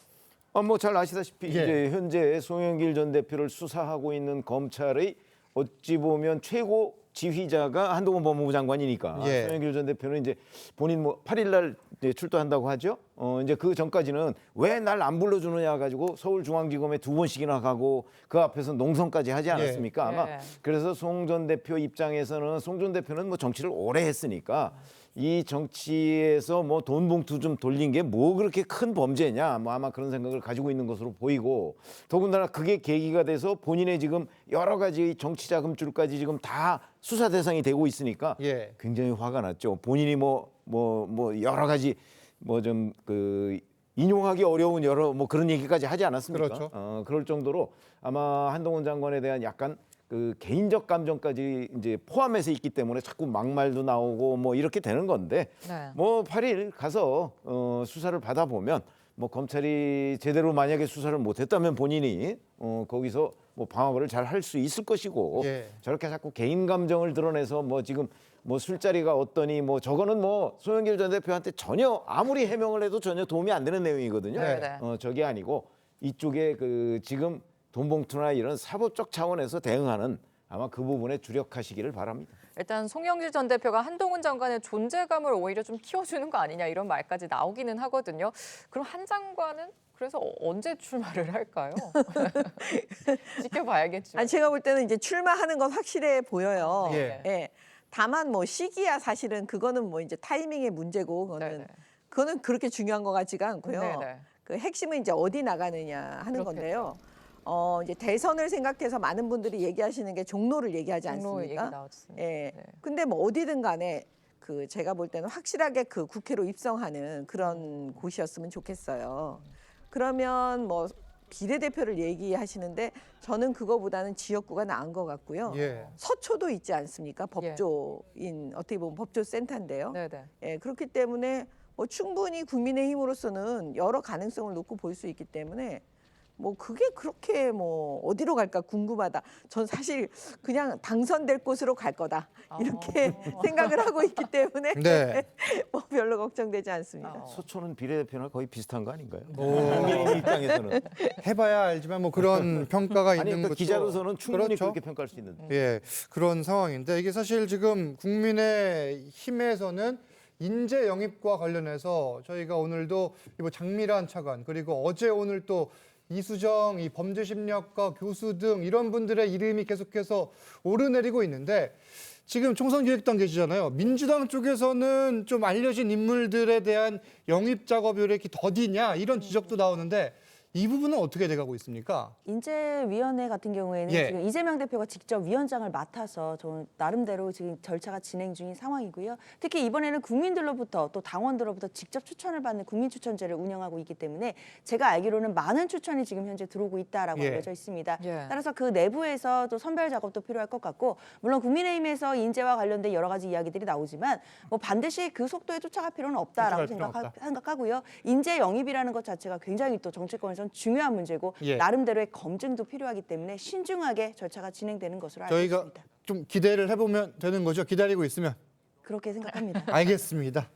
뭐 잘 아시다시피 이제 현재 송영길 전 대표를 수사하고 있는 검찰의 어찌 보면 최고 지휘자가 한동훈 법무부 장관이니까 송영길 전 대표는 이제 본인 뭐 8일 날 이제 출두한다고 하죠. 이제 그 전까지는 왜 날 안 불러주느냐 가지고 서울중앙지검에 2번씩이나 가고 그 앞에서 농성까지 하지 않았습니까? 아마 그래서 송 전 대표 입장에서는 송 전 대표는 뭐 정치를 오래 했으니까 이 정치에서 뭐 돈 봉투 좀 돌린 게 뭐 그렇게 큰 범죄냐, 뭐 아마 그런 생각을 가지고 있는 것으로 보이고, 더군다나 그게 계기가 돼서 본인의 지금 여러 가지 정치 자금줄까지 지금 다 수사 대상이 되고 있으니까 굉장히 화가 났죠. 본인이 뭐 여러 가지 뭐 좀 그 인용하기 어려운 여러 뭐 그런 얘기까지 하지 않았습니까? 그렇죠. 그럴 정도로 아마 한동훈 장관에 대한 약간 그 개인적 감정까지 이제 포함해서 있기 때문에 자꾸 막말도 나오고 뭐 이렇게 되는 건데 뭐 8일 가서 수사를 받아보면 뭐 검찰이 제대로 만약에 수사를 못했다면 본인이 거기서 뭐 방어를 잘 할 수 있을 것이고 저렇게 자꾸 개인 감정을 드러내서 뭐 지금 뭐 술자리가 어떠니 뭐 저거는 뭐 송영길 전 대표한테 전혀 아무리 해명을 해도 전혀 도움이 안 되는 내용이거든요. 저게 아니고 이쪽에 그 지금 돈 봉투나 이런 사법적 차원에서 대응하는 아마 그 부분에 주력하시기를 바랍니다. 일단 송영길 전 대표가 한동훈 장관의 존재감을 오히려 좀 키워주는 거 아니냐 이런 말까지 나오기는 하거든요. 그럼 한 장관은 그래서 언제 출마를 할까요? 지켜봐야겠죠. 아니, 제가 볼 때는 이제 출마하는 건 확실해 보여요. 다만 뭐 시기야 사실은 그거는 뭐 이제 타이밍의 문제고 그거는 그렇게 중요한 것 같지가 않고요. 그 핵심은 이제 어디 나가느냐 하는 건데요. 이제 대선을 생각해서 많은 분들이 얘기하시는 게 종로를 얘기하지 않습니까? 근데 뭐 어디든 간에 그 제가 볼 때는 확실하게 그 국회로 입성하는 그런 곳이었으면 좋겠어요. 그러면 뭐 비례대표를 얘기하시는데 저는 그거보다는 지역구가 나은 것 같고요. 서초도 있지 않습니까? 법조인 어떻게 보면 법조센터인데요. 그렇기 때문에 뭐 충분히 국민의힘으로서는 여러 가능성을 놓고 볼 수 있기 때문에 뭐 그게 그렇게 뭐 어디로 갈까 궁금하다. 전 사실 그냥 당선될 곳으로 갈 거다 이렇게 생각을 하고 있기 때문에 뭐 별로 걱정되지 않습니다. 서초는 비례대표나 거의 비슷한 거 아닌가요? 국민 입장에서는 해봐야 알지만 뭐 그런 평가가 있는 것도 기자로서는 충분히 그렇게 평가할 수 있는데 그런 상황인데 이게 사실 지금 국민의힘에서는 인재 영입과 관련해서 저희가 오늘도 뭐 장미란 차관 그리고 어제 오늘 또 이수정 이 범죄심리학과 교수 등 이런 분들의 이름이 계속해서 오르내리고 있는데 지금 총선기획단 계시잖아요. 민주당 쪽에서는 좀 알려진 인물들에 대한 영입 작업이 왜 이렇게 더디냐 이런 지적도 나오는데 이 부분은 어떻게 돼가고 있습니까? 인재위원회 같은 경우에는 지금 이재명 대표가 직접 위원장을 맡아서 좀 나름대로 지금 절차가 진행 중인 상황이고요. 특히 이번에는 국민들로부터 또 당원들로부터 직접 추천을 받는 국민추천제를 운영하고 있기 때문에 제가 알기로는 많은 추천이 지금 현재 들어오고 있다라고 알려져 있습니다. 따라서 그 내부에서 또 선별 작업도 필요할 것 같고 물론 국민의힘에서 인재와 관련된 여러 가지 이야기들이 나오지만 뭐 반드시 그 속도에 쫓아갈 필요는 없다라고 생각하고요. 인재 영입이라는 것 자체가 굉장히 또 정치권에서 중요한 문제고 나름대로의 검증도 필요하기 때문에 신중하게 절차가 진행되는 것으로 알고 있습니다. 저희가 좀 기대를 해보면 되는 거죠? 기다리고 있으면? 그렇게 생각합니다. 알겠습니다.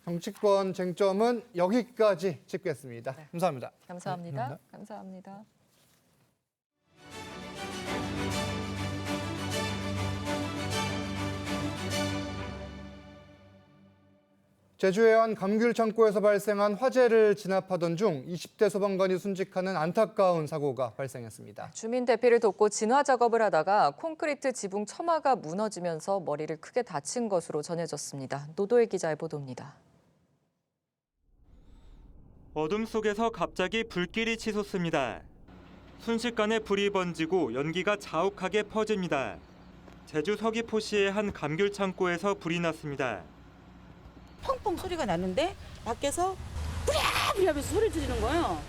정치권 쟁점은 여기까지 짚겠습니다. 감사합니다. 감사합니다. 감사합니다. 제주의 한 감귤 창고에서 발생한 화재를 진압하던 중 20대 소방관이 순직하는 안타까운 사고가 발생했습니다. 주민 대피를 돕고 진화 작업을 하다가 콘크리트 지붕 처마가 무너지면서 머리를 크게 다친 것으로 전해졌습니다. 노도일 기자의 보도입니다. 어둠 속에서 갑자기 불길이 치솟습니다. 순식간에 불이 번지고 연기가 자욱하게 퍼집니다. 제주 서귀포시의 한 감귤 창고에서 불이 났습니다. 펑펑 소리가 나는데 밖에서 부랴부랴 하면서 소리 지르는 거예요.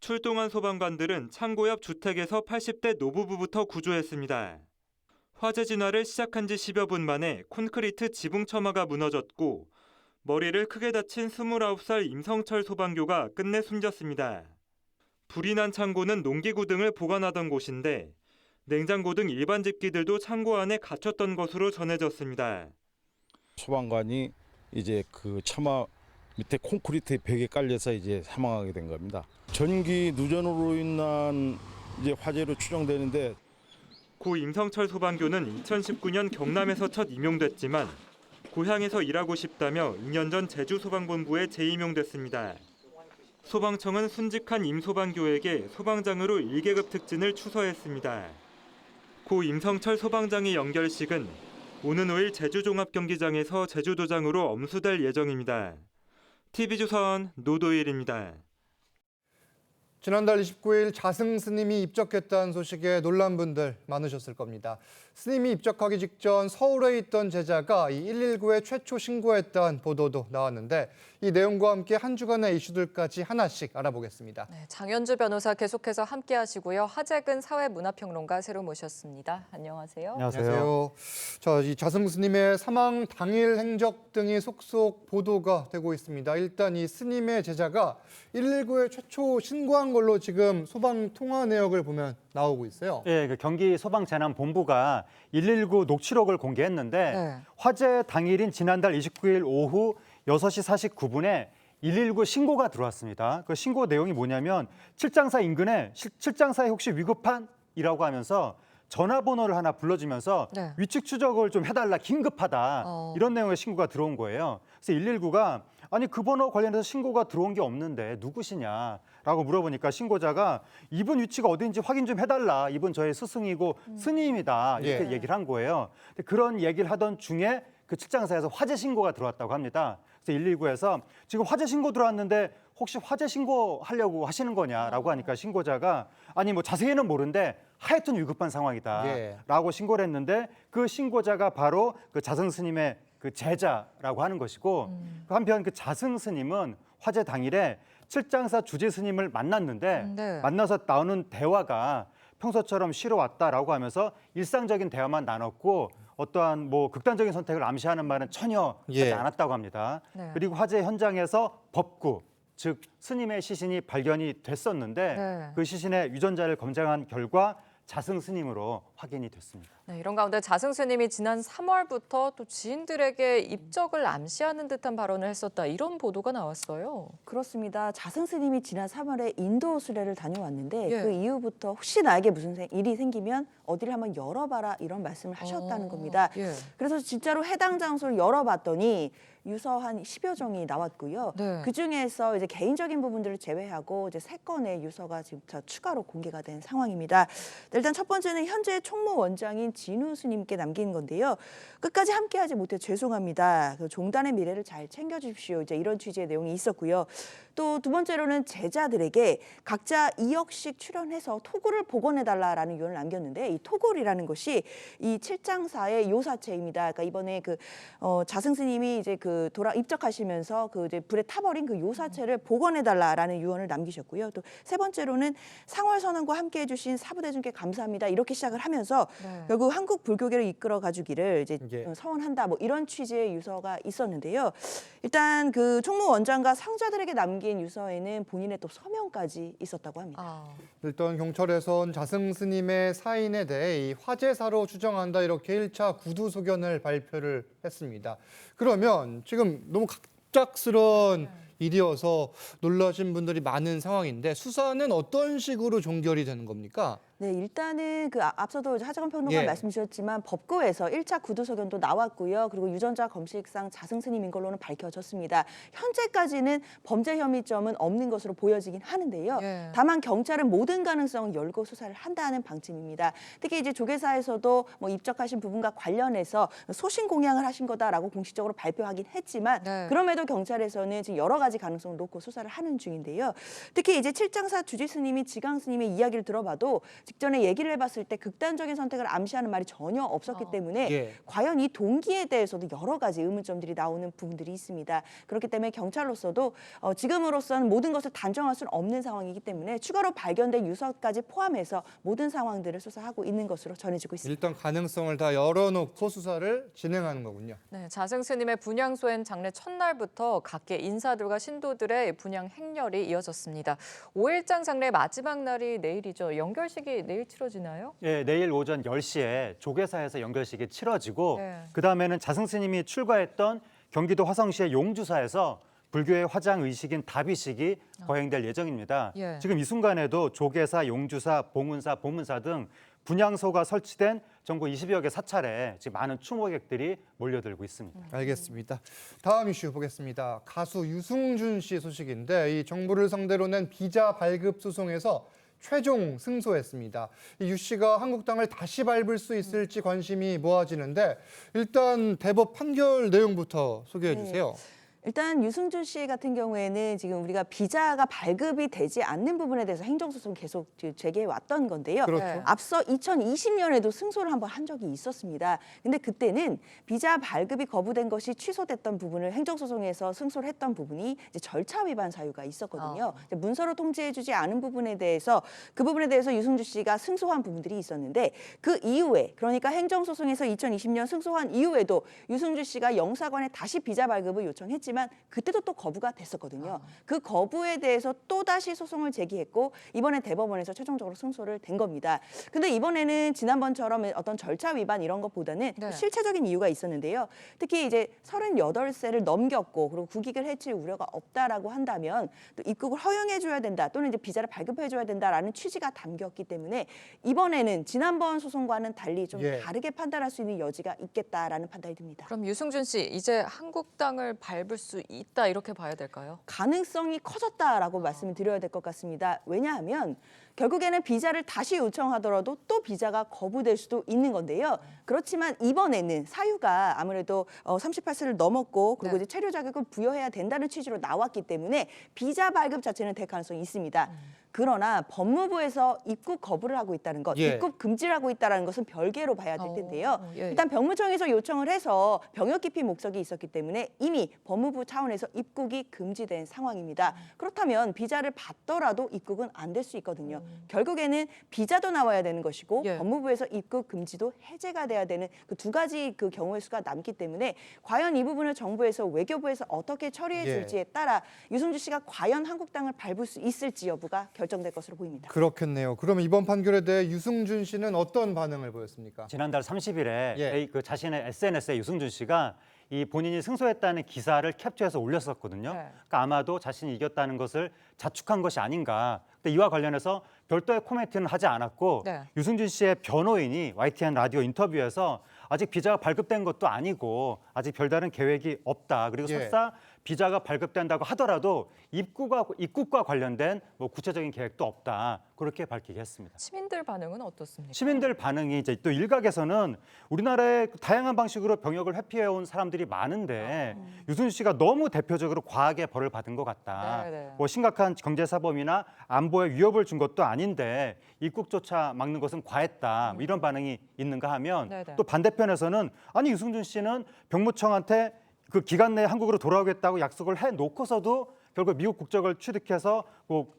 출동한 소방관들은 창고 옆 주택에서 80대 노부부부터 구조했습니다. 화재 진화를 시작한 지 10여 분 만에 콘크리트 지붕 처마가 무너졌고 머리를 크게 다친 29살 임성철 소방교가 끝내 숨졌습니다. 불이 난 창고는 농기구 등을 보관하던 곳인데 냉장고 등 일반 집기들도 창고 안에 갇혔던 것으로 전해졌습니다. 소방관이 이제 그 처마 밑에 콘크리트 벽에 깔려서 이제 사망하게 된 겁니다. 전기 누전으로 인한 이제 화재로 추정되는데 고 임성철 소방교는 2019년 경남에서 첫 임용됐지만 고향에서 일하고 싶다며 2년 전 제주 소방본부에 재임용됐습니다. 소방청은 순직한 임 소방교에게 소방장으로 1계급 특진을 추서했습니다. 고 임성철 소방장의 연결식은 오는 5일 제주종합경기장에서 제주도장으로 엄수될 예정입니다. TV조선 노도일입니다. 지난달 29일 자승 스님이 입적했다는 소식에 놀란 분들 많으셨을 겁니다. 스님이 입적하기 직전 서울에 있던 제자가 이 119에 최초 신고했다는 보도도 나왔는데 이 내용과 함께 한 주간의 이슈들까지 하나씩 알아보겠습니다. 네, 장현주 변호사 계속해서 함께 하시고요. 하재근 사회문화평론가 새로 모셨습니다. 안녕하세요. 안녕하세요. 자, 이 자승 스님의 사망 당일 행적 등이 속속 보도가 되고 있습니다. 일단 이 스님의 제자가 119에 최초 신고한 걸로 지금 소방 통화 내역을 보면 나오고 있어요. 예, 그 경기 소방재난본부가 119 녹취록을 공개했는데 화재 당일인 지난달 29일 오후 6시 49분에 119 신고가 들어왔습니다. 그 신고 내용이 뭐냐면 칠장사 인근에 칠장사에 혹시 위급한이라고 하면서 전화번호를 하나 불러주면서 위치 추적을 좀 해달라, 긴급하다 이런 내용의 신고가 들어온 거예요. 그래서 119가 아니 그 번호 관련해서 신고가 들어온 게 없는데 누구시냐라고 물어보니까 신고자가 이분 위치가 어딘지 확인 좀 해달라. 이분 저의 스승이고 스님이다 이렇게 얘기를 한 거예요. 근데 그런 얘기를 하던 중에 그 칠장사에서 화재 신고가 들어왔다고 합니다. 그래서 119에서 지금 화재 신고 들어왔는데 혹시 화재 신고하려고 하시는 거냐라고 하니까 신고자가 아니 뭐 자세히는 모르는데 하여튼 위급한 상황이다라고 신고를 했는데 그 신고자가 바로 그 자승 스님의 그 제자라고 하는 것이고 한편 그 자승 스님은 화재 당일에 칠장사 주지 스님을 만났는데 만나서 나오는 대화가 평소처럼 쉬러 왔다라고 하면서 일상적인 대화만 나눴고 어떠한 뭐 극단적인 선택을 암시하는 말은 전혀 하지 않았다고 합니다. 그리고 화재 현장에서 법구, 즉 스님의 시신이 발견이 됐었는데 그 시신의 유전자를 검증한 결과 자승 스님으로 확인이 됐습니다. 네, 이런 가운데 자승 스님이 지난 3월부터 또 지인들에게 입적을 암시하는 듯한 발언을 했었다. 이런 보도가 나왔어요. 그렇습니다. 자승 스님이 지난 3월에 인도 수레를 다녀왔는데 그 이후부터 혹시 나에게 무슨 일이 생기면 어디를 한번 열어봐라 이런 말씀을 하셨다는 겁니다. 그래서 진짜로 해당 장소를 열어봤더니 유서 한 10여 종이 나왔고요. 그 중에서 이제 개인적인 부분들을 제외하고 이제 3건의 유서가 지금 추가로 공개가 된 상황입니다. 일단 첫 번째는 현재 총무 원장인 진우 스님께 남긴 건데요. 끝까지 함께하지 못해 죄송합니다. 종단의 미래를 잘 챙겨주십시오. 이제 이런 취지의 내용이 있었고요. 또 두 번째로는 제자들에게 각자 2억씩 출연해서 토굴을 복원해달라라는 유언을 남겼는데 이 토굴이라는 것이 이 칠장사의 요사체입니다. 그러니까 이번에 그 자승 스님이 이제 그 입적하시면서 그 이제 불에 타버린 그 요사체를 복원해달라라는 유언을 남기셨고요. 또 세 번째로는 상월 선언과 함께해주신 사부대중께 감사합니다. 이렇게 시작을 하면서 결국 한국 불교계를 이끌어 가주기를 이제 서원한다. 뭐 이런 취지의 유서가 있었는데요. 일단 그 총무 원장과 상자들에게 남긴 유서에는 본인의 또 서명까지 있었다고 합니다. 일단 경찰에선 자승 스님의 사인에 대해 이 화재사로 추정한다 이렇게 1차 구두 소견을 발표를 했습니다. 그러면 지금 너무 갑작스러운 일이어서 놀라신 분들이 많은 상황인데 수사는 어떤 식으로 종결이 되는 겁니까? 네, 일단은 그 앞서도 하정원 평론가 말씀 주셨지만 법고에서 1차 구두소견도 나왔고요. 그리고 유전자 검식상 자승 스님인 걸로는 밝혀졌습니다. 현재까지는 범죄 혐의점은 없는 것으로 보여지긴 하는데요. 다만 경찰은 모든 가능성을 열고 수사를 한다는 방침입니다. 특히 이제 조계사에서도 뭐 입적하신 부분과 관련해서 소신 공양을 하신 거다라고 공식적으로 발표하긴 했지만 그럼에도 경찰에서는 지금 여러 가지 가능성을 놓고 수사를 하는 중인데요. 특히 이제 칠장사 주지 스님이 지강 스님의 이야기를 들어봐도 직전에 얘기를 해봤을 때 극단적인 선택을 암시하는 말이 전혀 없었기 때문에 과연 이 동기에 대해서도 여러 가지 의문점들이 나오는 부분들이 있습니다. 그렇기 때문에 경찰로서도 지금으로서는 모든 것을 단정할 수는 없는 상황이기 때문에 추가로 발견된 유서까지 포함해서 모든 상황들을 수사하고 있는 것으로 전해지고 있습니다. 일단 가능성을 다 열어놓고 수사를 진행하는 거군요. 네, 자승 스님의 분향소엔 장례 첫날부터 각계 인사들과 신도들의 분향 행렬이 이어졌습니다. 5일장 장례 마지막 날이 내일이죠. 연결식이 내일 치러지나요? 네, 내일 오전 10시에 조계사에서 연결식이 치러지고 그다음에는 자승 스님이 출가했던 경기도 화성시의 용주사에서 불교의 화장 의식인 다비식이 거행될 예정입니다. 지금 이 순간에도 조계사, 용주사, 봉은사, 보문사 등 분향소가 설치된 전국 20여 개 사찰에 지금 많은 추모객들이 몰려들고 있습니다. 알겠습니다. 다음 이슈 보겠습니다. 가수 유승준 씨 소식인데 이 정부를 상대로 낸 비자 발급 소송에서 최종 승소했습니다. 유 씨가 한국당을 다시 밟을 수 있을지 관심이 모아지는데 일단 대법 판결 내용부터 소개해 주세요. 일단 유승준 씨 같은 경우에는 지금 우리가 비자가 발급이 되지 않는 부분에 대해서 행정소송 계속 제기해 왔던 건데요. 앞서 2020년에도 승소를 한번 한 적이 있었습니다. 근데 그때는 비자 발급이 거부된 것이 취소됐던 부분을 행정소송에서 승소를 했던 부분이 이제 절차 위반 사유가 있었거든요. 문서로 통지해주지 않은 부분에 대해서 그 부분에 대해서 유승준 씨가 승소한 부분들이 있었는데 그 이후에 그러니까 행정소송에서 2020년 승소한 이후에도 유승준 씨가 영사관에 다시 비자 발급을 요청했지만 그때도 또 거부가 됐었거든요. 그 거부에 대해서 또다시 소송을 제기했고 이번에 대법원에서 최종적으로 승소를 된 겁니다. 근데 이번에는 지난번처럼 어떤 절차 위반 이런 것보다는 실체적인 이유가 있었는데요. 특히 이제 38세를 넘겼고 그리고 국익을 해칠 우려가 없다라고 한다면 또 입국을 허용해 줘야 된다 또는 이제 비자를 발급해 줘야 된다라는 취지가 담겼기 때문에 이번에는 지난번 소송과는 달리 좀 다르게 판단할 수 있는 여지가 있겠다라는 판단이 듭니다. 그럼 유승준 씨 이제 한국당을 밟을 수 있다 이렇게 봐야 될까요? 가능성이 커졌다라고 말씀을 드려야 될 것 같습니다. 왜냐하면 결국에는 비자를 다시 요청하더라도 또 비자가 거부될 수도 있는 건데요. 그렇지만 이번에는 사유가 아무래도 38세를 넘었고 그리고 이제 체류 자격을 부여해야 된다는 취지로 나왔기 때문에 비자 발급 자체는 될 가능성이 있습니다. 그러나 법무부에서 입국 거부를 하고 있다는 것, 입국 금지를 하고 있다는 것은 별개로 봐야 될 텐데요. 일단 병무청에서 요청을 해서 병역 기피 목적이 있었기 때문에 이미 법무부 차원에서 입국이 금지된 상황입니다. 그렇다면 비자를 받더라도 입국은 안 될 수 있거든요. 결국에는 비자도 나와야 되는 것이고 법무부에서 입국 금지도 해제가 돼야 되는 그 두 가지 그 경우의 수가 남기 때문에 과연 이 부분을 정부에서 외교부에서 어떻게 처리해 줄지에 따라 유승준 씨가 과연 한국당을 밟을 수 있을지 여부가 결정될 것으로 보입니다. 그렇겠네요. 그러면 이번 판결에 대해 유승준 씨는 어떤 반응을 보였습니까? 지난달 30일에 그 자신의 SNS에 유승준 씨가 이 본인이 승소했다는 기사를 캡처해서 올렸었거든요. 그러니까 아마도 자신이 이겼다는 것을 자축한 것이 아닌가. 근데 이와 관련해서 별도의 코멘트는 하지 않았고 유승준 씨의 변호인이 YTN 라디오 인터뷰에서 아직 비자가 발급된 것도 아니고 아직 별다른 계획이 없다. 그리고 설사 비자가 발급된다고 하더라도 입국과 관련된 뭐 구체적인 계획도 없다. 그렇게 밝히게 했습니다. 시민들 반응은 어떻습니까? 시민들 반응이 이제 또 일각에서는 우리나라의 다양한 방식으로 병역을 회피해온 사람들이 많은데 유승준 씨가 너무 대표적으로 과하게 벌을 받은 것 같다. 뭐 심각한 경제사범이나 안보에 위협을 준 것도 아닌데 입국조차 막는 것은 과했다. 뭐 이런 반응이 있는가 하면 또 반대편에서는 아니 유승준 씨는 병무청한테 그 기간 내에 한국으로 돌아오겠다고 약속을 해놓고서도 결국 미국 국적을 취득해서 뭐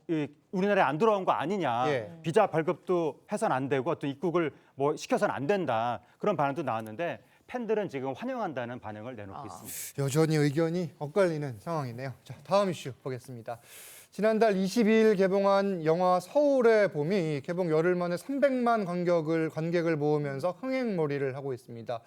우리나라에 안 돌아온 거 아니냐. 비자 발급도 해서는 안 되고 어떤 입국을 뭐 시켜서는 안 된다. 그런 반응도 나왔는데 팬들은 지금 환영한다는 반응을 내놓고 있습니다. 여전히 의견이 엇갈리는 상황이네요. 자, 다음 이슈 보겠습니다. 지난달 22일 개봉한 영화 서울의 봄이 개봉 열흘 만에 300만 관객을 모으면서 흥행몰이를 하고 있습니다.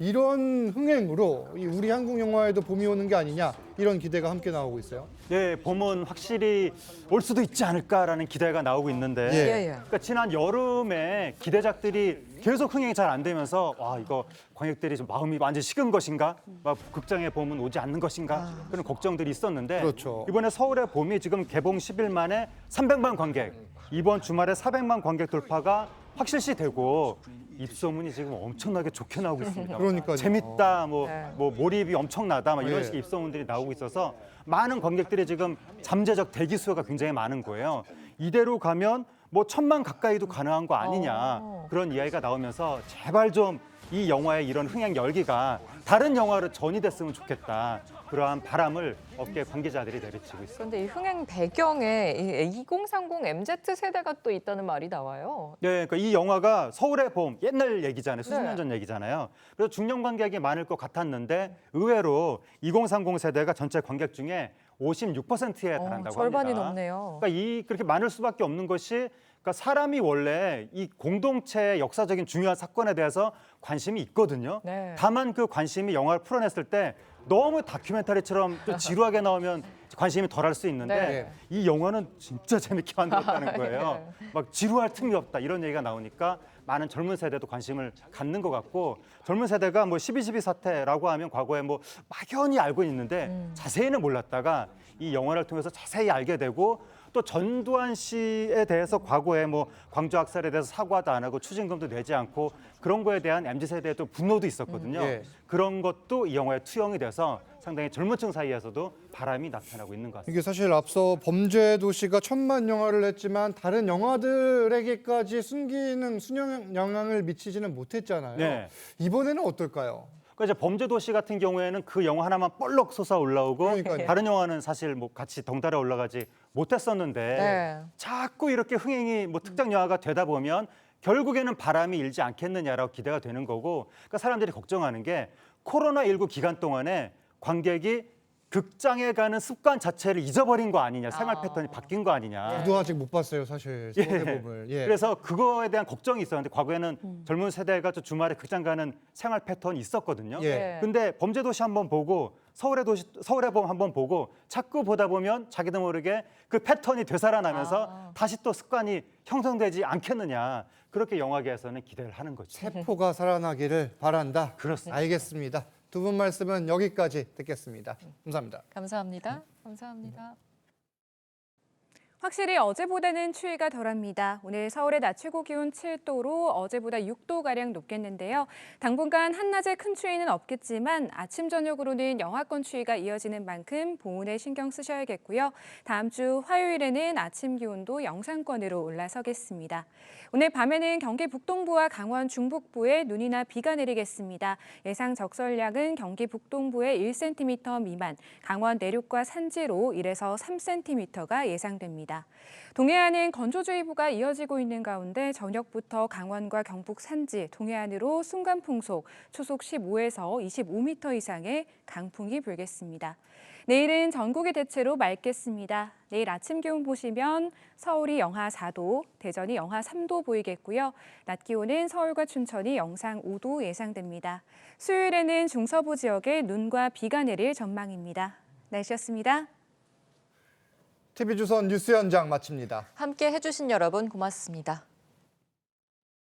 이런 흥행으로 우리 한국 영화에도 봄이 오는 게 아니냐 이런 기대가 함께 나오고 있어요. 네, 봄은 확실히 올 수도 있지 않을까라는 기대가 나오고 있는데 그러니까 지난 여름에 기대작들이 계속 흥행이 잘 안 되면서 와 이거 관객들이 좀 마음이 완전 식은 것인가? 막 극장에 봄은 오지 않는 것인가? 그런 걱정들이 있었는데 그렇죠. 이번에 서울의 봄이 지금 개봉 10일 만에 300만 관객, 이번 주말에 400만 관객 돌파가 확실시 되고 입소문이 지금 엄청나게 좋게 나오고 있습니다. 그러니까요. 재밌다, 뭐 몰입이 엄청나다, 막 이런 예. 식의 입소문들이 나오고 있어서 많은 관객들이 지금 잠재적 대기 수요가 굉장히 많은 거예요. 이대로 가면 뭐 1000만 가까이도 가능한 거 아니냐 그런 이야기가 나오면서 제발 좀 이 영화의 이런 흥행 열기가 다른 영화로 전이됐으면 좋겠다. 그러한 바람을 업계 관계자들이 내비치고 있습니다. 그런데 이 흥행 배경에 이 2030 MZ 세대가 또 있다는 말이 나와요. 네, 그러니까 이 영화가 서울의 봄 옛날 얘기잖아요. 수십 년 네. 전 얘기잖아요. 그래서 중년 관객이 많을 것 같았는데 의외로 2030 세대가 전체 관객 중에 56%에 달한다고 절반이 합니다. 넘네요. 그러니까 그렇게 많을 수밖에 없는 것이 그러니까 사람이 원래 이 공동체의 역사적인 중요한 사건에 대해서 관심이 있거든요. 네. 다만 그 관심이 영화를 풀어냈을 때 너무 다큐멘터리처럼 또 지루하게 나오면 관심이 덜할 수 있는데 네. 이 영화는 진짜 재밌게 만들었다는 거예요. 막 지루할 틈이 없다 이런 얘기가 나오니까 많은 젊은 세대도 관심을 갖는 것 같고 젊은 세대가 뭐 12.12 사태라고 하면 과거에 뭐 막연히 알고 있는데 자세히는 몰랐다가 이 영화를 통해서 자세히 알게 되고 또 전두환 씨에 대해서 과거에 뭐 광주 학살에 대해서 사과도 안 하고 추징금도 내지 않고 그런 거에 대한 MZ세대의 또 분노도 있었거든요. 예. 그런 것도 이 영화에 투영이 돼서 상당히 젊은 층 사이에서도 바람이 나타나고 있는 것 같습니다. 이게 사실 앞서 범죄 도시가 1000만 영화를 했지만 다른 영화들에게까지 순기능 순영 영향을 미치지는 못했잖아요. 네. 이번에는 어떨까요? 그러니까 이제 범죄도시 같은 경우에는 그 영화 하나만 뻘럭 솟아 올라오고 그러니까요. 다른 영화는 사실 뭐 같이 덩달아 올라가지 못했었는데 네. 자꾸 이렇게 흥행이 뭐 특정 영화가 되다 보면 결국에는 바람이 일지 않겠느냐라고 기대가 되는 거고 그러니까 사람들이 걱정하는 게 코로나19 기간 동안에 관객이 극장에 가는 습관 자체를 잊어버린 거 아니냐, 생활 패턴이 바뀐 거 아니냐. 저도 아직 못 봤어요, 사실. 서울의 봄을. 예. 그래서 그거에 대한 걱정이 있었는데 과거에는 젊은 세대가 또 주말에 극장 가는 생활 패턴이 있었거든요. 예. 근데 범죄도시 한번 보고 서울의 봄 한번 보고 자꾸 보다 보면 자기도 모르게 그 패턴이 되살아나면서 다시 또 습관이 형성되지 않겠느냐. 그렇게 영화계에서는 기대를 하는 거죠. 세포가 살아나기를 바란다. 그렇습니다. 알겠습니다. 두 분 말씀은 여기까지 듣겠습니다. 감사합니다. 감사합니다. 감사합니다. 확실히 어제보다는 추위가 덜합니다. 오늘 서울의 낮 최고 기온 7도로 어제보다 6도가량 높겠는데요. 당분간 한낮에 큰 추위는 없겠지만 아침 저녁으로는 영하권 추위가 이어지는 만큼 보온에 신경 쓰셔야겠고요. 다음 주 화요일에는 아침 기온도 영상권으로 올라서겠습니다. 오늘 밤에는 경기 북동부와 강원 중북부에 눈이나 비가 내리겠습니다. 예상 적설량은 경기 북동부에 1cm 미만, 강원 내륙과 산지로 1에서 3cm가 예상됩니다. 동해안은 건조주의보가 이어지고 있는 가운데 저녁부터 강원과 경북 산지, 동해안으로 순간풍속, 초속 15에서 25m 이상의 강풍이 불겠습니다. 내일은 전국이 대체로 맑겠습니다. 내일 아침 기온 보시면 서울이 영하 4도, 대전이 영하 3도 보이겠고요. 낮 기온은 서울과 춘천이 영상 5도 예상됩니다. 수요일에는 중서부 지역에 눈과 비가 내릴 전망입니다. 날씨였습니다. TV조선 뉴스 현장 마칩니다. 함께 해주신 여러분 고맙습니다.